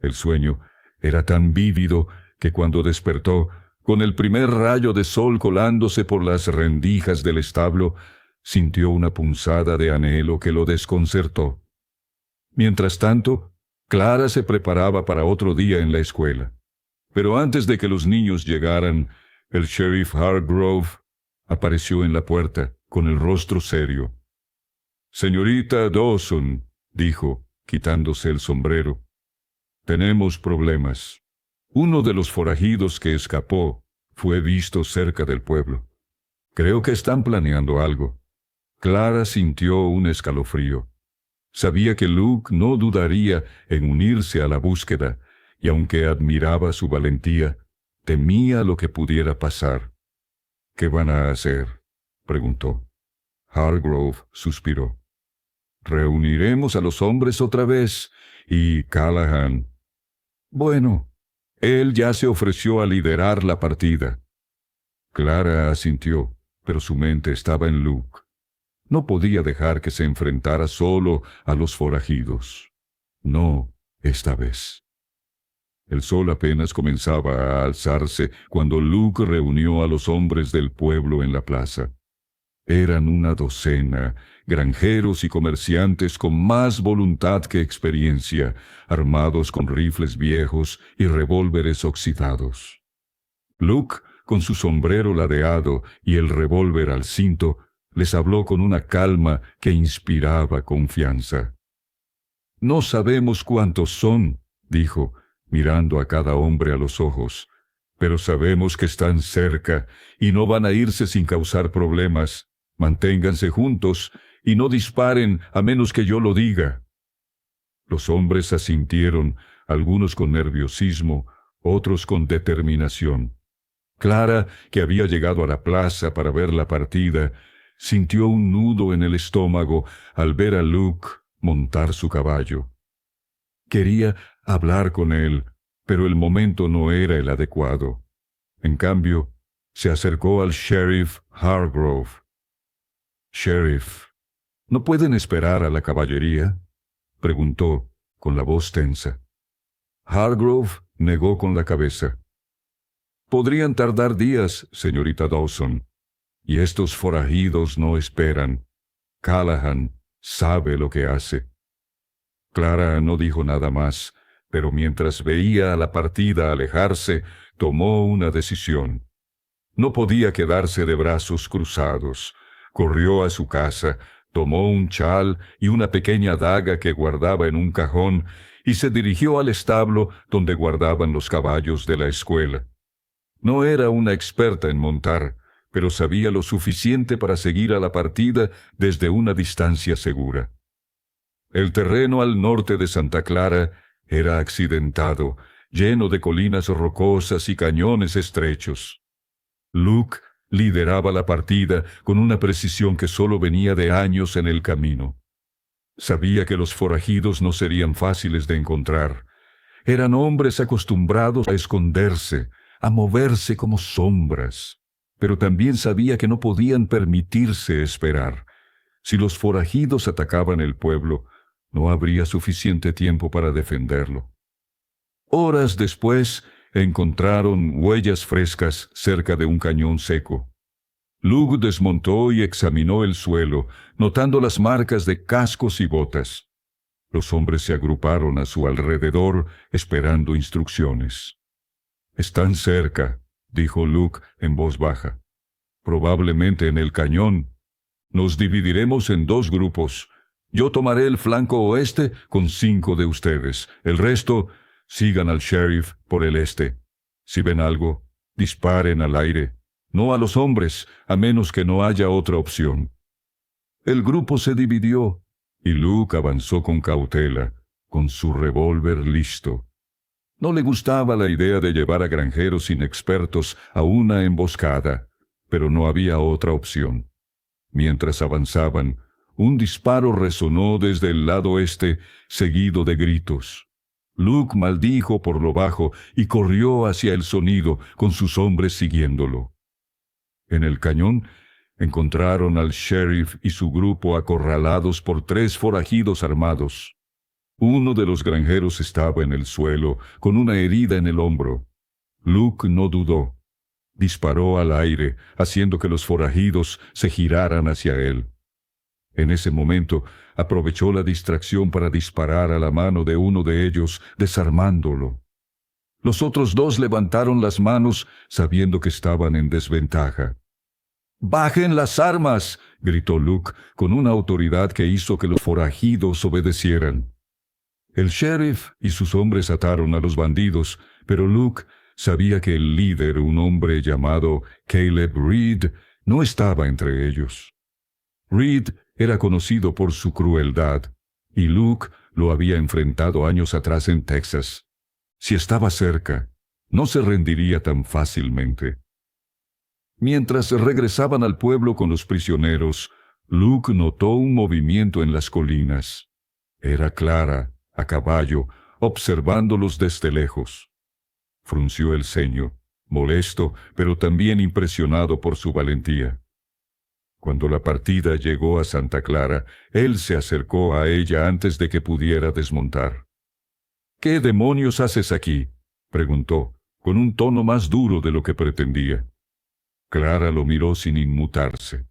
El sueño era tan vívido que cuando despertó Con el primer rayo de sol colándose por las rendijas del establo, sintió una punzada de anhelo que lo desconcertó. Mientras tanto, Clara se preparaba para otro día en la escuela. Pero antes de que los niños llegaran, el sheriff Hargrove apareció en la puerta, con el rostro serio. «Señorita Dawson», dijo, quitándose el sombrero, «tenemos problemas. Uno de los forajidos que escapó fue visto cerca del pueblo. Creo que están planeando algo». Clara sintió un escalofrío. Sabía que Luke no dudaría en unirse a la búsqueda, y aunque admiraba su valentía, temía lo que pudiera pasar. «¿Qué van a hacer?», preguntó. Hargrove suspiró. «Reuniremos a los hombres otra vez, y Callahan. Bueno, él ya se ofreció a liderar la partida». Clara asintió, pero su mente estaba en Luke. No podía dejar que se enfrentara solo a los forajidos. No esta vez. El sol apenas comenzaba a alzarse cuando Luke reunió a los hombres del pueblo en la plaza. Eran una docena, granjeros y comerciantes con más voluntad que experiencia, armados con rifles viejos y revólveres oxidados. Luke, con su sombrero ladeado y el revólver al cinto, les habló con una calma que inspiraba confianza. «No sabemos cuántos son», dijo, mirando a cada hombre a los ojos, «pero sabemos que están cerca y no van a irse sin causar problemas. Manténganse juntos y no disparen a menos que yo lo diga». Los hombres asintieron, algunos con nerviosismo, otros con determinación. Clara, que había llegado a la plaza para ver la partida, sintió un nudo en el estómago al ver a Luke montar su caballo. Quería hablar con él, pero el momento no era el adecuado. En cambio, se acercó al sheriff Hargrove. «Sheriff, ¿no pueden esperar a la caballería?», preguntó, con la voz tensa. Hargrove negó con la cabeza. «Podrían tardar días, señorita Dawson. Y estos forajidos no esperan. Callahan sabe lo que hace». Clara no dijo nada más, pero mientras veía a la partida alejarse, tomó una decisión. No podía quedarse de brazos cruzados. Corrió a su casa, tomó un chal y una pequeña daga que guardaba en un cajón y se dirigió al establo donde guardaban los caballos de la escuela. No era una experta en montar, pero sabía lo suficiente para seguir a la partida desde una distancia segura. El terreno al norte de Santa Clara era accidentado, lleno de colinas rocosas y cañones estrechos. Luke lideraba la partida con una precisión que solo venía de años en el camino. Sabía que los forajidos no serían fáciles de encontrar. Eran hombres acostumbrados a esconderse, a moverse como sombras. Pero también sabía que no podían permitirse esperar. Si los forajidos atacaban el pueblo, no habría suficiente tiempo para defenderlo. Horas después, encontraron huellas frescas cerca de un cañón seco. Luke desmontó y examinó el suelo, notando las marcas de cascos y botas. Los hombres se agruparon a su alrededor, esperando instrucciones. «Están cerca», dijo Luke en voz baja. «Probablemente en el cañón. Nos dividiremos en 2 grupos. Yo tomaré el flanco oeste con 5 de ustedes. El resto, sigan al sheriff por el este. Si ven algo, disparen al aire. No a los hombres, a menos que no haya otra opción». El grupo se dividió, y Luke avanzó con cautela, con su revólver listo. No le gustaba la idea de llevar a granjeros inexpertos a una emboscada, pero no había otra opción. Mientras avanzaban, un disparo resonó desde el lado este, seguido de gritos. Luke maldijo por lo bajo y corrió hacia el sonido, con sus hombres siguiéndolo. En el cañón, encontraron al sheriff y su grupo acorralados por 3 forajidos armados. Uno de los granjeros estaba en el suelo, con una herida en el hombro. Luke no dudó. Disparó al aire, haciendo que los forajidos se giraran hacia él. En ese momento, aprovechó la distracción para disparar a la mano de uno de ellos, desarmándolo. Los otros dos levantaron las manos, sabiendo que estaban en desventaja. «¡Bajen las armas!», gritó Luke, con una autoridad que hizo que los forajidos obedecieran. El sheriff y sus hombres ataron a los bandidos, pero Luke sabía que el líder, un hombre llamado Caleb Reed, no estaba entre ellos. Reed era conocido por su crueldad, y Luke lo había enfrentado años atrás en Texas. Si estaba cerca, no se rendiría tan fácilmente. Mientras regresaban al pueblo con los prisioneros, Luke notó un movimiento en las colinas. Era Clara, a caballo, observándolos desde lejos. Frunció el ceño, molesto, pero también impresionado por su valentía. Cuando la partida llegó a Santa Clara, él se acercó a ella antes de que pudiera desmontar. «¿Qué demonios haces aquí?», preguntó, con un tono más duro de lo que pretendía. Clara lo miró sin inmutarse.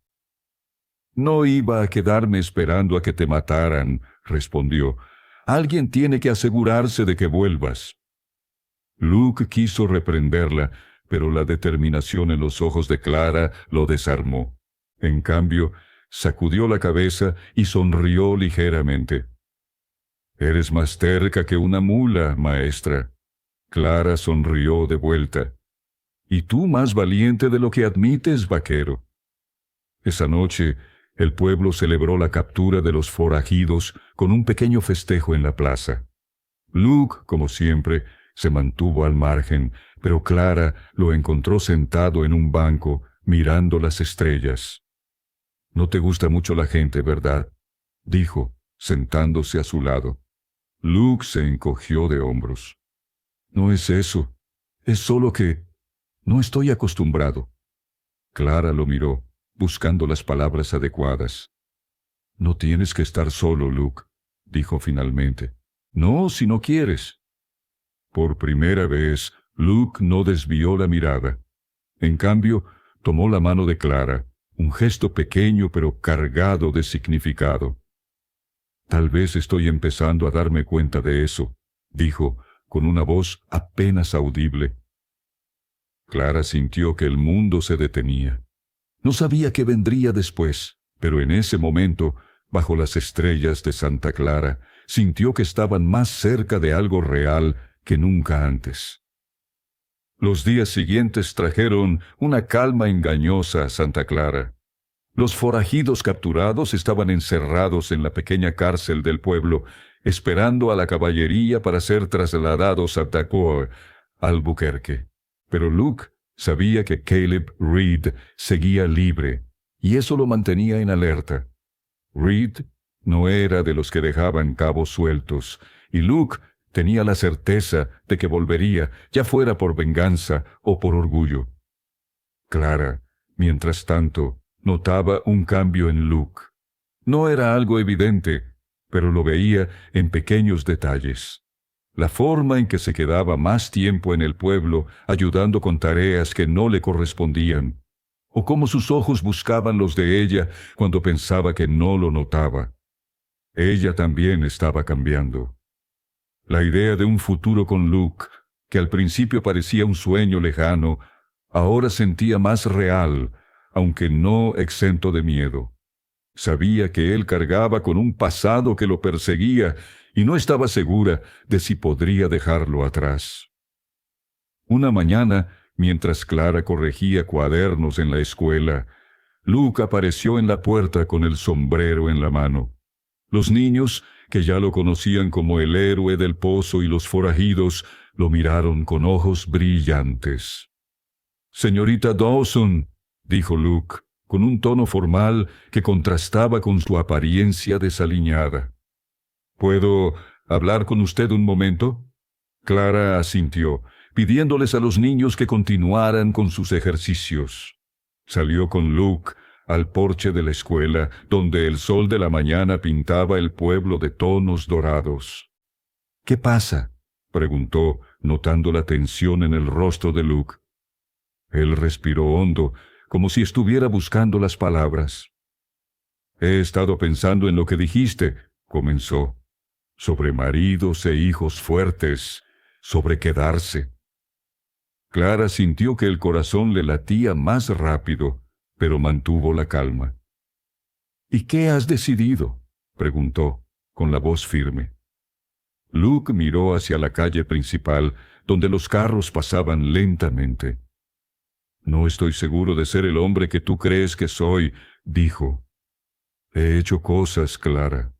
«No iba a quedarme esperando a que te mataran», respondió. «Alguien tiene que asegurarse de que vuelvas». Luke quiso reprenderla, pero la determinación en los ojos de Clara lo desarmó. En cambio, sacudió la cabeza y sonrió ligeramente. «Eres más terca que una mula, maestra». Clara sonrió de vuelta. «Y tú más valiente de lo que admites, vaquero». Esa noche, el pueblo celebró la captura de los forajidos con un pequeño festejo en la plaza. Luke, como siempre, se mantuvo al margen, pero Clara lo encontró sentado en un banco, mirando las estrellas. «No te gusta mucho la gente, ¿verdad?», dijo, sentándose a su lado. Luke se encogió de hombros. «No es eso. Es solo que no estoy acostumbrado». Clara lo miró, buscando las palabras adecuadas. «No tienes que estar solo, Luke», dijo finalmente. «No, si no quieres». Por primera vez, Luke no desvió la mirada. En cambio, tomó la mano de Clara, un gesto pequeño pero cargado de significado. «Tal vez estoy empezando a darme cuenta de eso», dijo, con una voz apenas audible. Clara sintió que el mundo se detenía. No sabía qué vendría después, pero en ese momento, bajo las estrellas de Santa Clara, sintió que estaban más cerca de algo real que nunca antes. Los días siguientes trajeron una calma engañosa a Santa Clara. Los forajidos capturados estaban encerrados en la pequeña cárcel del pueblo, esperando a la caballería para ser trasladados a Tacor, Albuquerque. Pero Luke sabía que Caleb Reed seguía libre, y eso lo mantenía en alerta. Reed no era de los que dejaban cabos sueltos, y Luke tenía la certeza de que volvería, ya fuera por venganza o por orgullo. Clara, mientras tanto, notaba un cambio en Luke. No era algo evidente, pero lo veía en pequeños detalles. La forma en que se quedaba más tiempo en el pueblo ayudando con tareas que no le correspondían, o cómo sus ojos buscaban los de ella cuando pensaba que no lo notaba. Ella también estaba cambiando. La idea de un futuro con Luke, que al principio parecía un sueño lejano, ahora sentía más real, aunque no exento de miedo. Sabía que él cargaba con un pasado que lo perseguía y no estaba segura de si podría dejarlo atrás. Una mañana, mientras Clara corregía cuadernos en la escuela, Luke apareció en la puerta con el sombrero en la mano. Los niños, que ya lo conocían como el héroe del pozo, y los forajidos, lo miraron con ojos brillantes. «Señorita Dawson», dijo Luke, con un tono formal que contrastaba con su apariencia desaliñada. «¿Puedo hablar con usted un momento?» Clara asintió, pidiéndoles a los niños que continuaran con sus ejercicios. Salió con Luke al porche de la escuela, donde el sol de la mañana pintaba el pueblo de tonos dorados. «¿Qué pasa?», preguntó, notando la tensión en el rostro de Luke. Él respiró hondo, como si estuviera buscando las palabras. «He estado pensando en lo que dijiste», comenzó, «sobre maridos e hijos fuertes, sobre quedarse». Clara sintió que el corazón le latía más rápido, pero mantuvo la calma. «¿Y qué has decidido?», preguntó, con la voz firme. Luke miró hacia la calle principal, donde los carros pasaban lentamente. «No estoy seguro de ser el hombre que tú crees que soy», dijo. «He hecho cosas, Clara.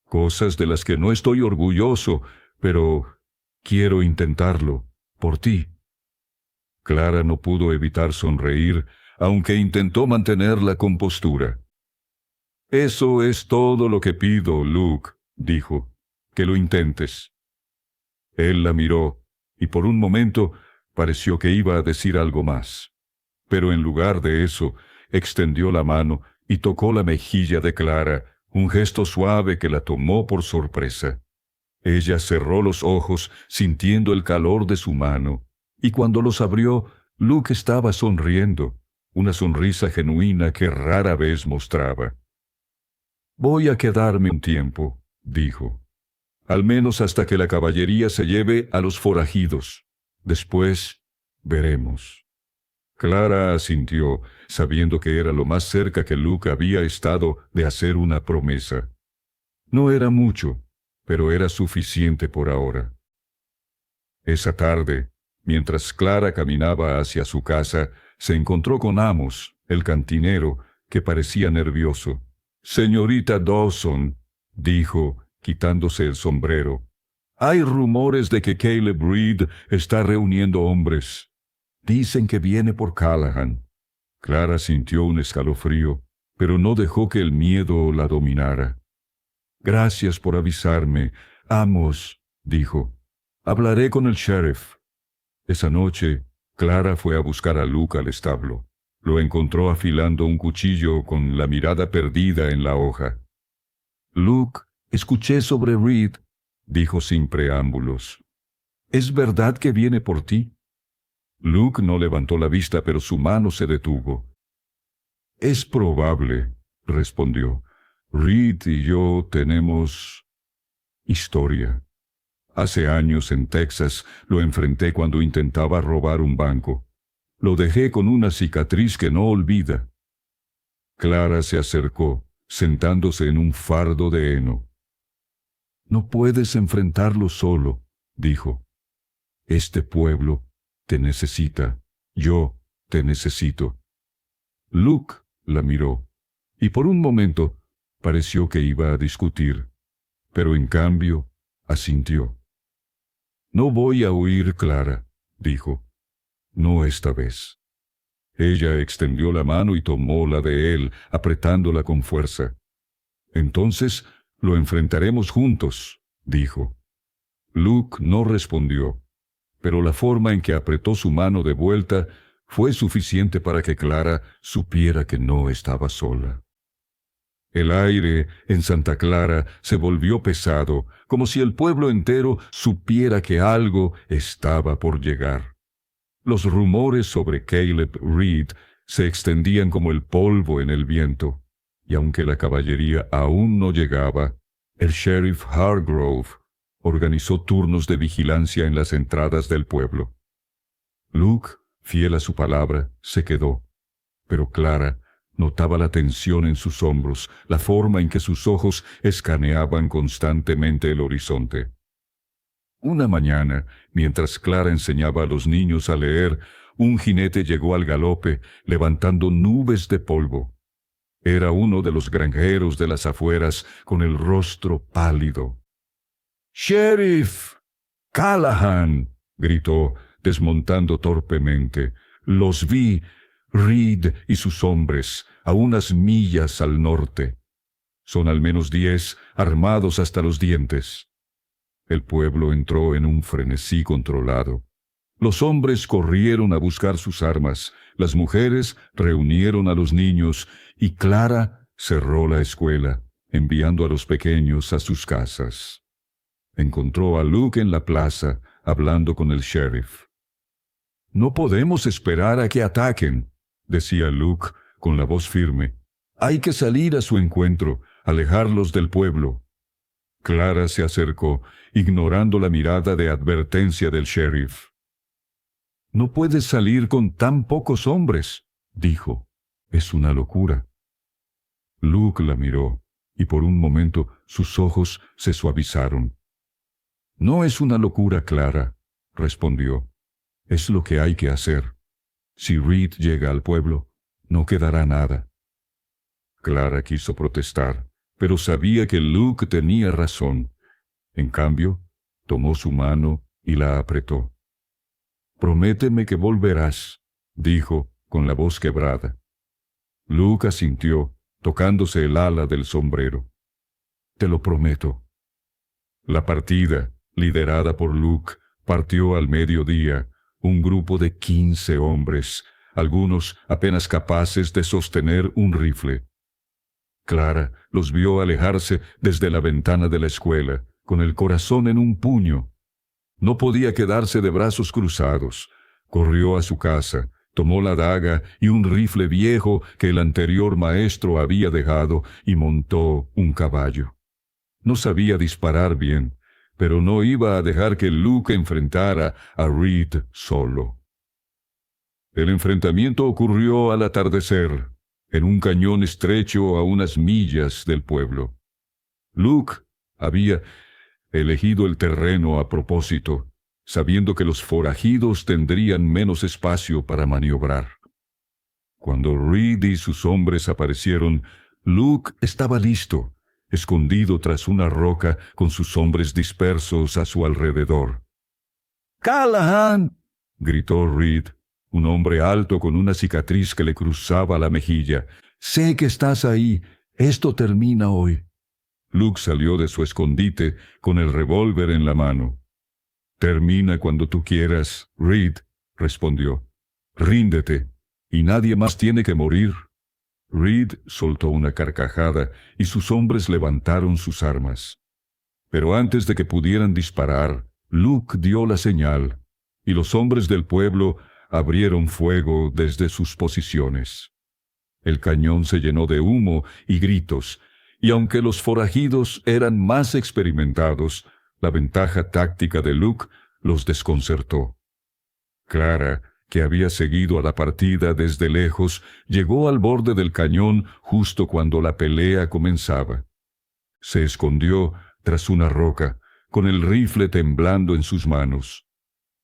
Cosas de las que no estoy orgulloso, pero quiero intentarlo, por ti». Clara no pudo evitar sonreír, aunque intentó mantener la compostura. «Eso es todo lo que pido, Luke», dijo, «que lo intentes». Él la miró, y por un momento pareció que iba a decir algo más. Pero en lugar de eso, extendió la mano y tocó la mejilla de Clara, un gesto suave que la tomó por sorpresa. Ella cerró los ojos, sintiendo el calor de su mano, y cuando los abrió, Luke estaba sonriendo, una sonrisa genuina que rara vez mostraba. «Voy a quedarme un tiempo», dijo, «al menos hasta que la caballería se lleve a los forajidos. Después veremos». Clara asintió, sabiendo que era lo más cerca que Luke había estado de hacer una promesa. No era mucho, pero era suficiente por ahora. Esa tarde, mientras Clara caminaba hacia su casa, se encontró con Amos, el cantinero, que parecía nervioso. «Señorita Dawson», dijo, quitándose el sombrero, «hay rumores de que Caleb Reed está reuniendo hombres. Dicen que viene por Callahan». Clara sintió un escalofrío, pero no dejó que el miedo la dominara. «Gracias por avisarme, Amos», dijo. «Hablaré con el sheriff». Esa noche, Clara fue a buscar a Luke al establo. Lo encontró afilando un cuchillo con la mirada perdida en la hoja. «Luke, escuché sobre Reed», dijo sin preámbulos. «¿Es verdad que viene por ti?» Luke no levantó la vista, pero su mano se detuvo. «Es probable», respondió. «Reed y yo tenemos historia. Hace años en Texas lo enfrenté cuando intentaba robar un banco. Lo dejé con una cicatriz que no olvida». Clara se acercó, sentándose en un fardo de heno. «No puedes enfrentarlo solo», dijo. «Este pueblo te necesita. Yo te necesito». Luke la miró, y por un momento pareció que iba a discutir, pero en cambio asintió. «No voy a huir, Clara», dijo. «No esta vez». Ella extendió la mano y tomó la de él, apretándola con fuerza. «Entonces lo enfrentaremos juntos», dijo. Luke no respondió, pero la forma en que apretó su mano de vuelta fue suficiente para que Clara supiera que no estaba sola. El aire en Santa Clara se volvió pesado, como si el pueblo entero supiera que algo estaba por llegar. Los rumores sobre Caleb Reed se extendían como el polvo en el viento, y aunque la caballería aún no llegaba, el sheriff Hargrove organizó turnos de vigilancia en las entradas del pueblo. Luke, fiel a su palabra, se quedó, pero Clara notaba la tensión en sus hombros, la forma en que sus ojos escaneaban constantemente el horizonte. Una mañana, mientras Clara enseñaba a los niños a leer, un jinete llegó al galope, levantando nubes de polvo. Era uno de los granjeros de las afueras, con el rostro pálido. «¡Sheriff! ¡Callahan!», gritó, desmontando torpemente. «Los vi, Reed y sus hombres, a unas millas al norte. Son al menos 10, armados hasta los dientes». El pueblo entró en un frenesí controlado. Los hombres corrieron a buscar sus armas, las mujeres reunieron a los niños y Clara cerró la escuela, enviando a los pequeños a sus casas. Encontró a Luke en la plaza, hablando con el sheriff. No podemos esperar a que ataquen, decía Luke con la voz firme. Hay que salir a su encuentro, alejarlos del pueblo. Clara se acercó, ignorando la mirada de advertencia del sheriff. No puedes salir con tan pocos hombres, dijo. Es una locura. Luke la miró, y por un momento sus ojos se suavizaron. No es una locura, Clara, respondió. Es lo que hay que hacer. Si Reed llega al pueblo, no quedará nada. Clara quiso protestar, pero sabía que Luke tenía razón. En cambio, tomó su mano y la apretó. «Prométeme que volverás», dijo con la voz quebrada. Luke asintió, tocándose el ala del sombrero. «Te lo prometo». La partida, liderada por Luke, partió al mediodía, un grupo de 15 hombres, algunos apenas capaces de sostener un rifle. Clara los vio alejarse desde la ventana de la escuela, con el corazón en un puño. No podía quedarse de brazos cruzados. Corrió a su casa, tomó la daga y un rifle viejo que el anterior maestro había dejado y montó un caballo. No sabía disparar bien, pero no iba a dejar que Luke enfrentara a Reed solo. El enfrentamiento ocurrió al atardecer, en un cañón estrecho a unas millas del pueblo. Luke había elegido el terreno a propósito, sabiendo que los forajidos tendrían menos espacio para maniobrar. Cuando Reed y sus hombres aparecieron, Luke estaba listo, escondido tras una roca con sus hombres dispersos a su alrededor. «¡Callahan!», gritó Reed, un hombre alto con una cicatriz que le cruzaba la mejilla. «Sé que estás ahí. Esto termina hoy». Luke salió de su escondite con el revólver en la mano. «Termina cuando tú quieras, Reed», respondió. «Ríndete, y nadie más tiene que morir». Reed soltó una carcajada y sus hombres levantaron sus armas. Pero antes de que pudieran disparar, Luke dio la señal, y los hombres del pueblo abrieron fuego desde sus posiciones. El cañón se llenó de humo y gritos, y aunque los forajidos eran más experimentados, la ventaja táctica de Luke los desconcertó. Clara, que había seguido a la partida desde lejos, llegó al borde del cañón justo cuando la pelea comenzaba. Se escondió tras una roca, con el rifle temblando en sus manos.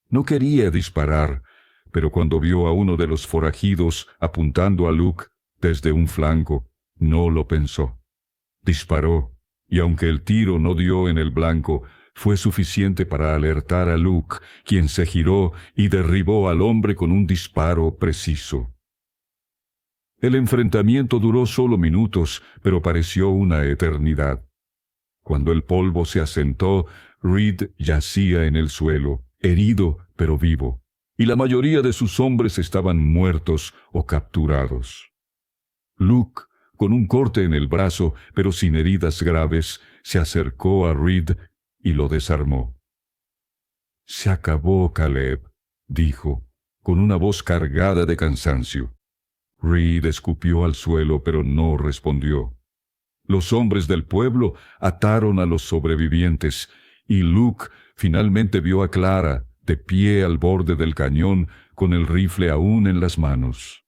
No quería disparar, pero cuando vio a uno de los forajidos apuntando a Luke desde un flanco, no lo pensó. Disparó, y aunque el tiro no dio en el blanco, fue suficiente para alertar a Luke, quien se giró y derribó al hombre con un disparo preciso. El enfrentamiento duró solo minutos, pero pareció una eternidad. Cuando el polvo se asentó, Reed yacía en el suelo, herido pero vivo, y la mayoría de sus hombres estaban muertos o capturados. Luke, con un corte en el brazo, pero sin heridas graves, se acercó a Reed y lo desarmó. «Se acabó, Caleb», dijo, con una voz cargada de cansancio. Reed escupió al suelo, pero no respondió. Los hombres del pueblo ataron a los sobrevivientes, y Luke finalmente vio a Clara, de pie al borde del cañón, con el rifle aún en las manos.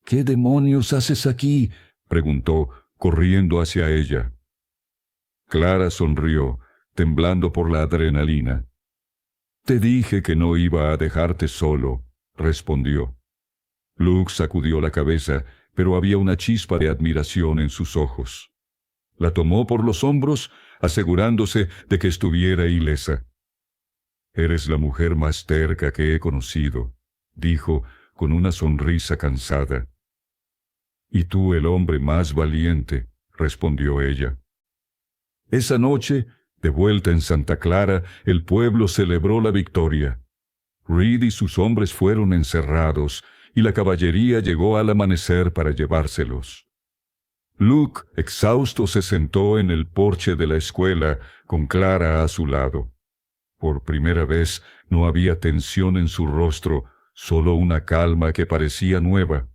«¿Qué demonios haces aquí?», preguntó, corriendo hacia ella. Clara sonrió, temblando por la adrenalina. «Te dije que no iba a dejarte solo», respondió. Luke sacudió la cabeza, pero había una chispa de admiración en sus ojos. La tomó por los hombros, asegurándose de que estuviera ilesa. «Eres la mujer más terca que he conocido», dijo con una sonrisa cansada. «Y tú el hombre más valiente», respondió ella. Esa noche, de vuelta en Santa Clara, el pueblo celebró la victoria. Reed y sus hombres fueron encerrados, y la caballería llegó al amanecer para llevárselos. Luke, exhausto, se sentó en el porche de la escuela, con Clara a su lado. Por primera vez no había tensión en su rostro, solo una calma que parecía nueva.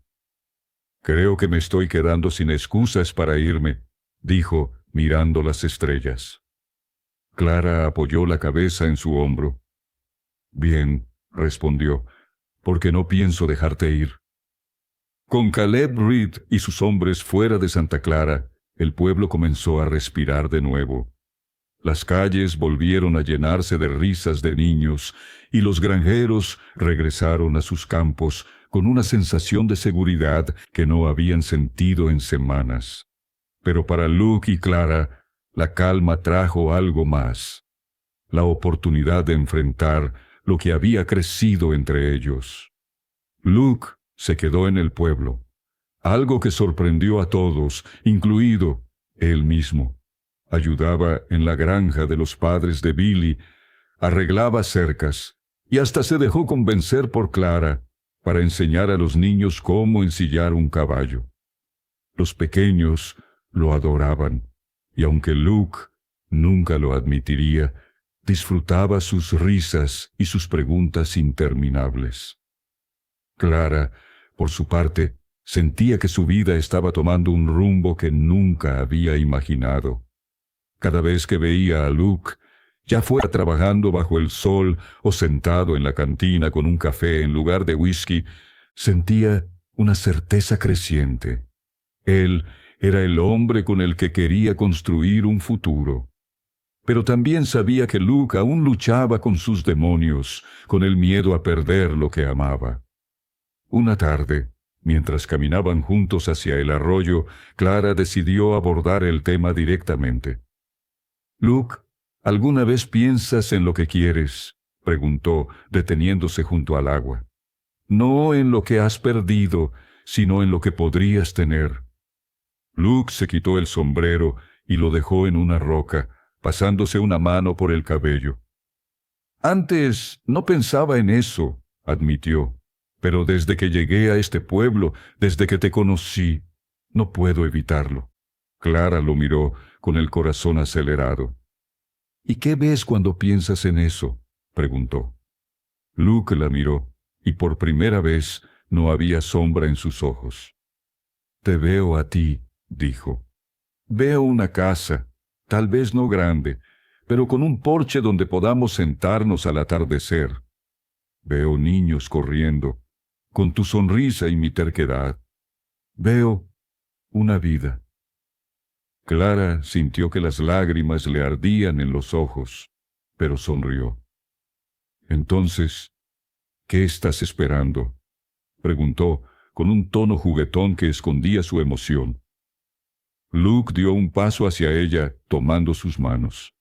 «Creo que me estoy quedando sin excusas para irme», dijo, mirando las estrellas. Clara apoyó la cabeza en su hombro. «Bien», respondió, «porque no pienso dejarte ir». Con Caleb Reed y sus hombres fuera de Santa Clara, el pueblo comenzó a respirar de nuevo. Las calles volvieron a llenarse de risas de niños, y los granjeros regresaron a sus campos con una sensación de seguridad que no habían sentido en semanas. Pero para Luke y Clara, la calma trajo algo más: la oportunidad de enfrentar lo que había crecido entre ellos. Luke se quedó en el pueblo, algo que sorprendió a todos, incluido él mismo. Ayudaba en la granja de los padres de Billy, arreglaba cercas, y hasta se dejó convencer por Clara para enseñar a los niños cómo ensillar un caballo. Los pequeños lo adoraban, y aunque Luke nunca lo admitiría, disfrutaba sus risas y sus preguntas interminables. Clara, por su parte, sentía que su vida estaba tomando un rumbo que nunca había imaginado. Cada vez que veía a Luke, ya fuera trabajando bajo el sol o sentado en la cantina con un café en lugar de whisky, sentía una certeza creciente. Él era el hombre con el que quería construir un futuro. Pero también sabía que Luke aún luchaba con sus demonios, con el miedo a perder lo que amaba. Una tarde, mientras caminaban juntos hacia el arroyo, Clara decidió abordar el tema directamente. «Luke, ¿alguna vez piensas en lo que quieres?», preguntó, deteniéndose junto al agua. «No en lo que has perdido, sino en lo que podrías tener». Luke se quitó el sombrero y lo dejó en una roca, pasándose una mano por el cabello. «Antes no pensaba en eso», admitió, «pero desde que llegué a este pueblo, desde que te conocí, no puedo evitarlo». Clara lo miró con el corazón acelerado. «¿Y qué ves cuando piensas en eso?», preguntó. Luke la miró, y por primera vez no había sombra en sus ojos. «Te veo a ti», dijo. «Veo una casa, tal vez no grande, pero con un porche donde podamos sentarnos al atardecer. Veo niños corriendo, con tu sonrisa y mi terquedad. Veo una vida». Clara sintió que las lágrimas le ardían en los ojos, pero sonrió. «Entonces, ¿qué estás esperando?», preguntó, con un tono juguetón que escondía su emoción. Luke dio un paso hacia ella, tomando sus manos.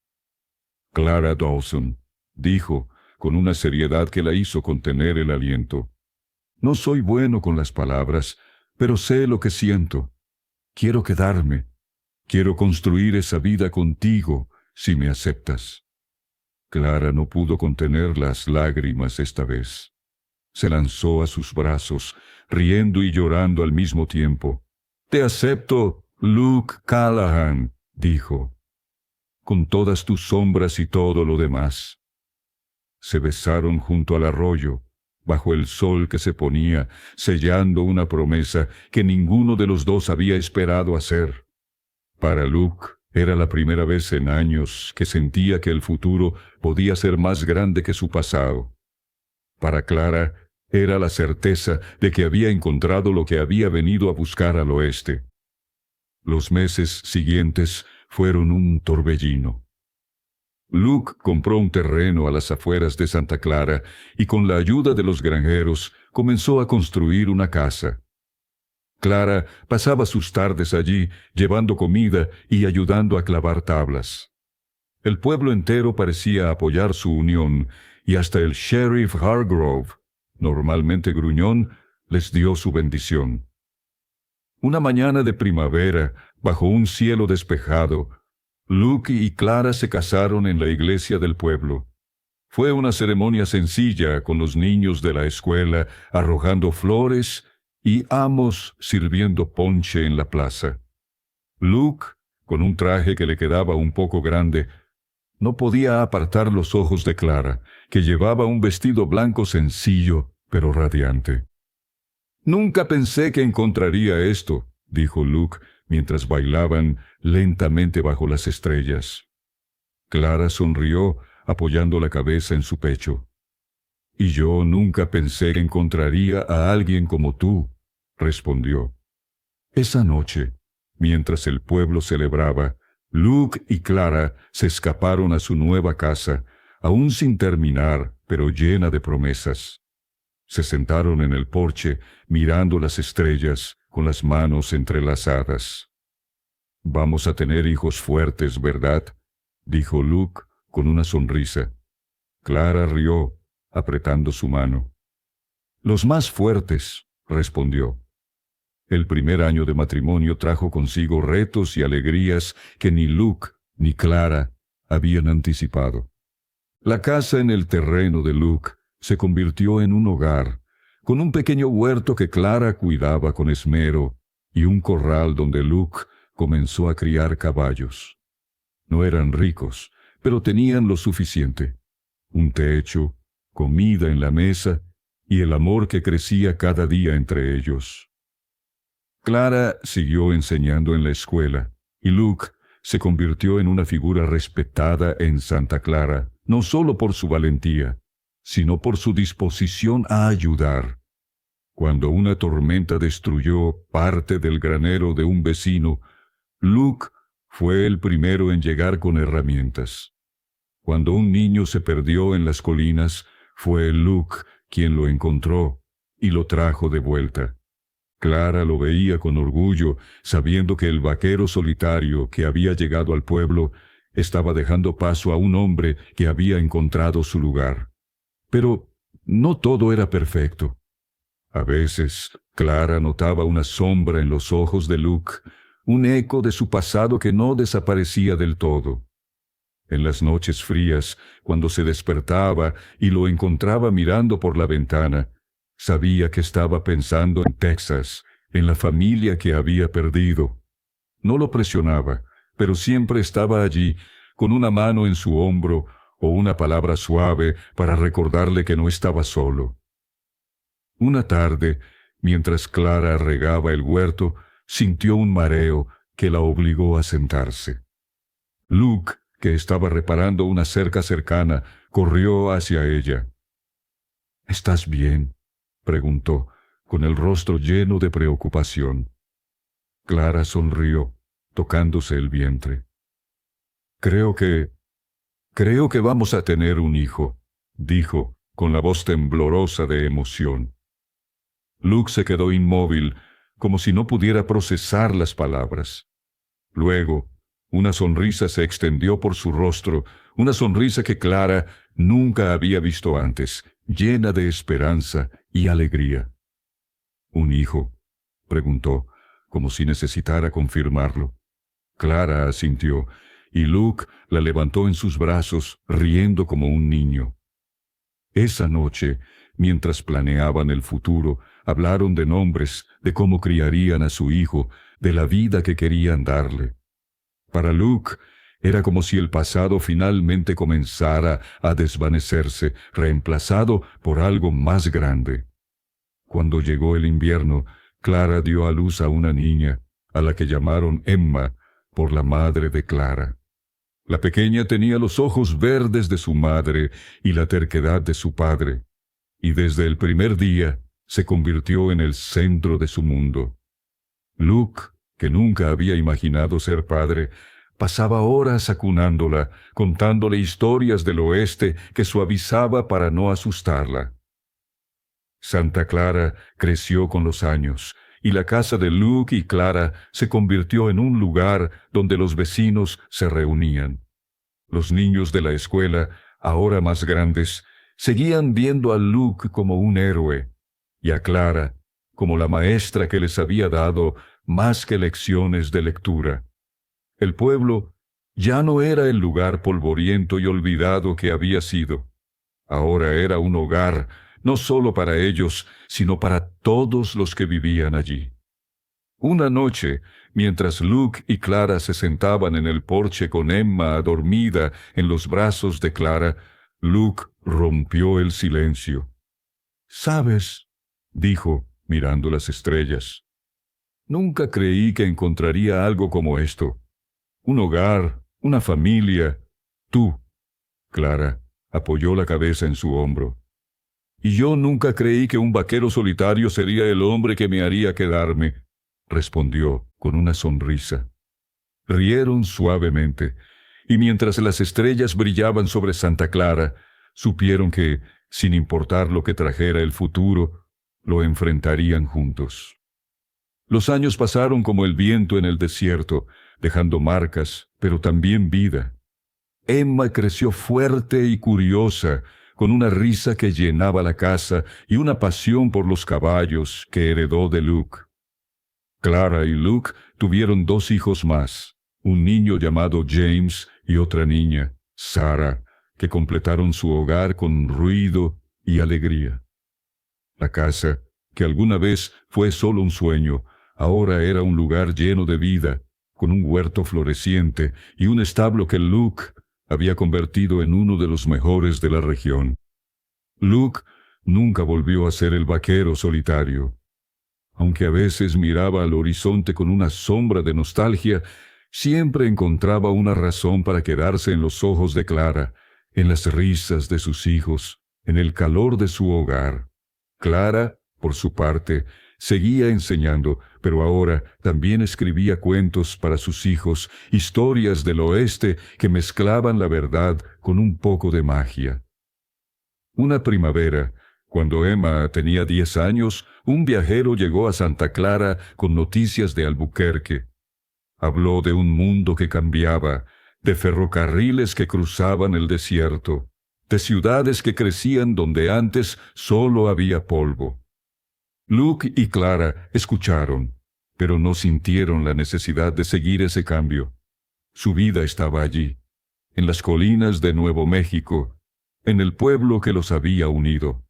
«Clara Dawson», dijo, con una seriedad que la hizo contener el aliento, «no soy bueno con las palabras, pero sé lo que siento. Quiero quedarme. Quiero construir esa vida contigo, si me aceptas». Clara no pudo contener las lágrimas esta vez. Se lanzó a sus brazos, riendo y llorando al mismo tiempo. «Te acepto, Luke Callahan», dijo, «con todas tus sombras y todo lo demás». Se besaron junto al arroyo, bajo el sol que se ponía, sellando una promesa que ninguno de los dos había esperado hacer. Para Luke era la primera vez en años que sentía que el futuro podía ser más grande que su pasado. Para Clara era la certeza de que había encontrado lo que había venido a buscar al oeste. Los meses siguientes fueron un torbellino. Luke compró un terreno a las afueras de Santa Clara y con la ayuda de los granjeros comenzó a construir una casa. Clara pasaba sus tardes allí llevando comida y ayudando a clavar tablas. El pueblo entero parecía apoyar su unión y hasta el sheriff Hargrove, normalmente gruñón, les dio su bendición. Una mañana de primavera, bajo un cielo despejado, Luke y Clara se casaron en la iglesia del pueblo. Fue una ceremonia sencilla, con los niños de la escuela arrojando flores y amos sirviendo ponche en la plaza. Luke, con un traje que le quedaba un poco grande, no podía apartar los ojos de Clara, que llevaba un vestido blanco sencillo, pero radiante. «Nunca pensé que encontraría esto», dijo Luke, mientras bailaban lentamente bajo las estrellas. Clara sonrió, apoyando la cabeza en su pecho. «Y yo nunca pensé que encontraría a alguien como tú», respondió. Esa noche, mientras el pueblo celebraba, Luke y Clara se escaparon a su nueva casa, aún sin terminar, pero llena de promesas. Se sentaron en el porche, mirando las estrellas, con las manos entrelazadas. «Vamos a tener hijos fuertes, ¿verdad?», dijo Luke con una sonrisa. Clara rió, apretando su mano. «Los más fuertes», respondió. El primer año de matrimonio trajo consigo retos y alegrías que ni Luke ni Clara habían anticipado. La casa en el terreno de Luke se convirtió en un hogar, con un pequeño huerto que Clara cuidaba con esmero y un corral donde Luke comenzó a criar caballos. No eran ricos, pero tenían lo suficiente: un techo, comida en la mesa y el amor que crecía cada día entre ellos. Clara siguió enseñando en la escuela, y Luke se convirtió en una figura respetada en Santa Clara, no solo por su valentía, sino por su disposición a ayudar. Cuando una tormenta destruyó parte del granero de un vecino, Luke fue el primero en llegar con herramientas. Cuando un niño se perdió en las colinas, fue Luke quien lo encontró y lo trajo de vuelta. Clara lo veía con orgullo, sabiendo que el vaquero solitario que había llegado al pueblo estaba dejando paso a un hombre que había encontrado su lugar. Pero no todo era perfecto. A veces, Clara notaba una sombra en los ojos de Luke, un eco de su pasado que no desaparecía del todo. En las noches frías, cuando se despertaba y lo encontraba mirando por la ventana, sabía que estaba pensando en Texas, en la familia que había perdido. No lo presionaba, pero siempre estaba allí, con una mano en su hombro o una palabra suave para recordarle que no estaba solo. Una tarde, mientras Clara regaba el huerto, sintió un mareo que la obligó a sentarse. Luke, que estaba reparando una cerca cercana, corrió hacia ella. «¿Estás bien?», preguntó, con el rostro lleno de preocupación. Clara sonrió, tocándose el vientre. Creo que vamos a tener un hijo», dijo, con la voz temblorosa de emoción. Luke se quedó inmóvil, como si no pudiera procesar las palabras. Luego, una sonrisa se extendió por su rostro, una sonrisa que Clara nunca había visto antes, llena de esperanza y alegría. «¿Un hijo?», preguntó, como si necesitara confirmarlo. Clara asintió, y Luke la levantó en sus brazos, riendo como un niño. Esa noche, mientras planeaban el futuro, hablaron de nombres, de cómo criarían a su hijo, de la vida que querían darle. Para Luke, era como si el pasado finalmente comenzara a desvanecerse, reemplazado por algo más grande. Cuando llegó el invierno, Clara dio a luz a una niña, a la que llamaron Emma, por la madre de Clara. La pequeña tenía los ojos verdes de su madre y la terquedad de su padre, y desde el primer día se convirtió en el centro de su mundo. Luke, que nunca había imaginado ser padre, pasaba horas acunándola, contándole historias del oeste que suavizaba para no asustarla. Santa Clara creció con los años, y la casa de Luke y Clara se convirtió en un lugar donde los vecinos se reunían. Los niños de la escuela, ahora más grandes, seguían viendo a Luke como un héroe, y a Clara como la maestra que les había dado más que lecciones de lectura. El pueblo ya no era el lugar polvoriento y olvidado que había sido. Ahora era un hogar, no solo para ellos, sino para todos los que vivían allí. Una noche, mientras Luke y Clara se sentaban en el porche con Emma dormida en los brazos de Clara, Luke rompió el silencio. «¿Sabes?», dijo, mirando las estrellas. «Nunca creí que encontraría algo como esto. Un hogar, una familia. Tú». Clara apoyó la cabeza en su hombro. «Y yo nunca creí que un vaquero solitario sería el hombre que me haría quedarme», respondió con una sonrisa. Rieron suavemente, y mientras las estrellas brillaban sobre Santa Clara, supieron que, sin importar lo que trajera el futuro, lo enfrentarían juntos. Los años pasaron como el viento en el desierto, dejando marcas, pero también vida. Emma creció fuerte y curiosa, con una risa que llenaba la casa y una pasión por los caballos que heredó de Luke. Clara y Luke tuvieron 2 hijos más, un niño llamado James y otra niña, Sarah, que completaron su hogar con ruido y alegría. La casa, que alguna vez fue solo un sueño, ahora era un lugar lleno de vida, con un huerto floreciente y un establo que Luke había convertido en uno de los mejores de la región. Luke nunca volvió a ser el vaquero solitario. Aunque a veces miraba al horizonte con una sombra de nostalgia, siempre encontraba una razón para quedarse en los ojos de Clara, en las risas de sus hijos, en el calor de su hogar. Clara, por su parte, seguía enseñando, pero ahora también escribía cuentos para sus hijos, historias del oeste que mezclaban la verdad con un poco de magia. Una primavera, cuando Emma tenía 10 años, un viajero llegó a Santa Clara con noticias de Albuquerque. Habló de un mundo que cambiaba, de ferrocarriles que cruzaban el desierto, de ciudades que crecían donde antes solo había polvo. Luke y Clara escucharon, pero no sintieron la necesidad de seguir ese cambio. Su vida estaba allí, en las colinas de Nuevo México, en el pueblo que los había unido.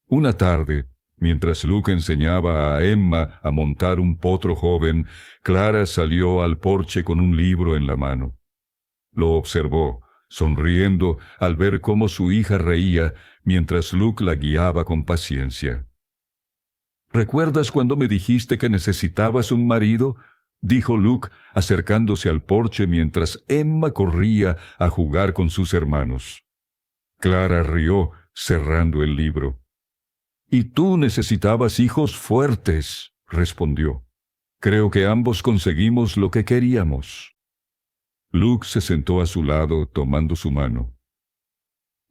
Una tarde, mientras Luke enseñaba a Emma a montar un potro joven, Clara salió al porche con un libro en la mano. Lo observó, sonriendo al ver cómo su hija reía mientras Luke la guiaba con paciencia. «¿Recuerdas cuando me dijiste que necesitabas un marido?», dijo Luke, acercándose al porche mientras Emma corría a jugar con sus hermanos. Clara rió, cerrando el libro. «Y tú necesitabas hijos fuertes», respondió. «Creo que ambos conseguimos lo que queríamos». Luke se sentó a su lado, tomando su mano.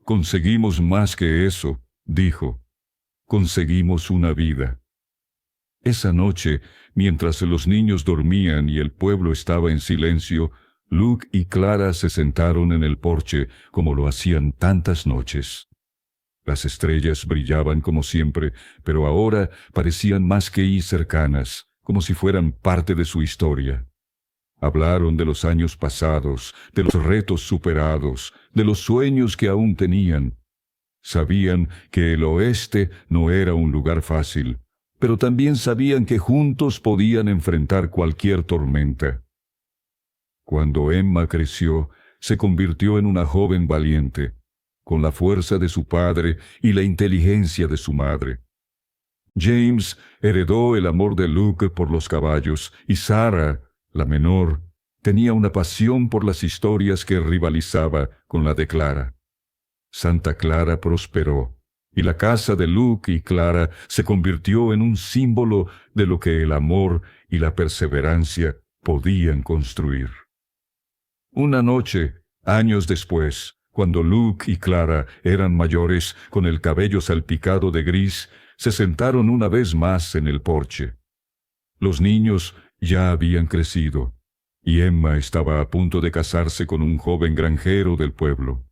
«Conseguimos más que eso», dijo. «Conseguimos una vida». Esa noche, mientras los niños dormían y el pueblo estaba en silencio, Luke y Clara se sentaron en el porche como lo hacían tantas noches. Las estrellas brillaban como siempre, pero ahora parecían más que cercanas, como si fueran parte de su historia. Hablaron de los años pasados, de los retos superados, de los sueños que aún tenían. Sabían que el oeste no era un lugar fácil, pero también sabían que juntos podían enfrentar cualquier tormenta. Cuando Emma creció, se convirtió en una joven valiente, con la fuerza de su padre y la inteligencia de su madre. James heredó el amor de Luke por los caballos, y Sarah, la menor, tenía una pasión por las historias que rivalizaba con la de Clara. Santa Clara prosperó, y la casa de Luke y Clara se convirtió en un símbolo de lo que el amor y la perseverancia podían construir. Una noche, años después, cuando Luke y Clara eran mayores, con el cabello salpicado de gris, se sentaron una vez más en el porche. Los niños ya habían crecido, y Emma estaba a punto de casarse con un joven granjero del pueblo.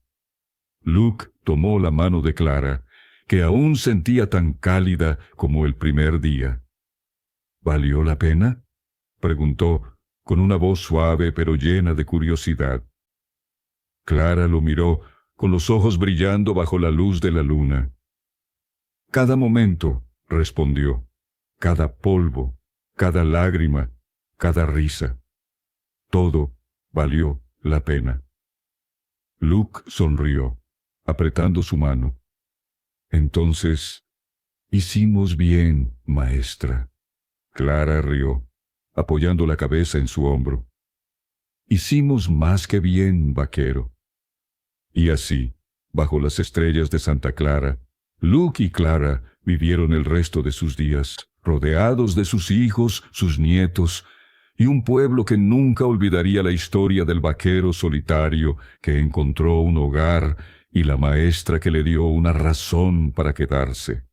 Luke tomó la mano de Clara, que aún sentía tan cálida como el primer día. «¿Valió la pena?», preguntó, con una voz suave pero llena de curiosidad. Clara lo miró, con los ojos brillando bajo la luz de la luna. «Cada momento», respondió, «cada polvo, cada lágrima, cada risa. Todo valió la pena». Luke sonrió, apretando su mano. «Entonces, Hicimos bien, maestra. Clara rió, apoyando la cabeza en su hombro. Hicimos más que bien, vaquero. Y así, bajo las estrellas de Santa Clara, Luke y Clara vivieron el resto de sus días, rodeados de sus hijos, sus nietos, y un pueblo que nunca olvidaría la historia del vaquero solitario que encontró un hogar y la maestra que le dio una razón para quedarse.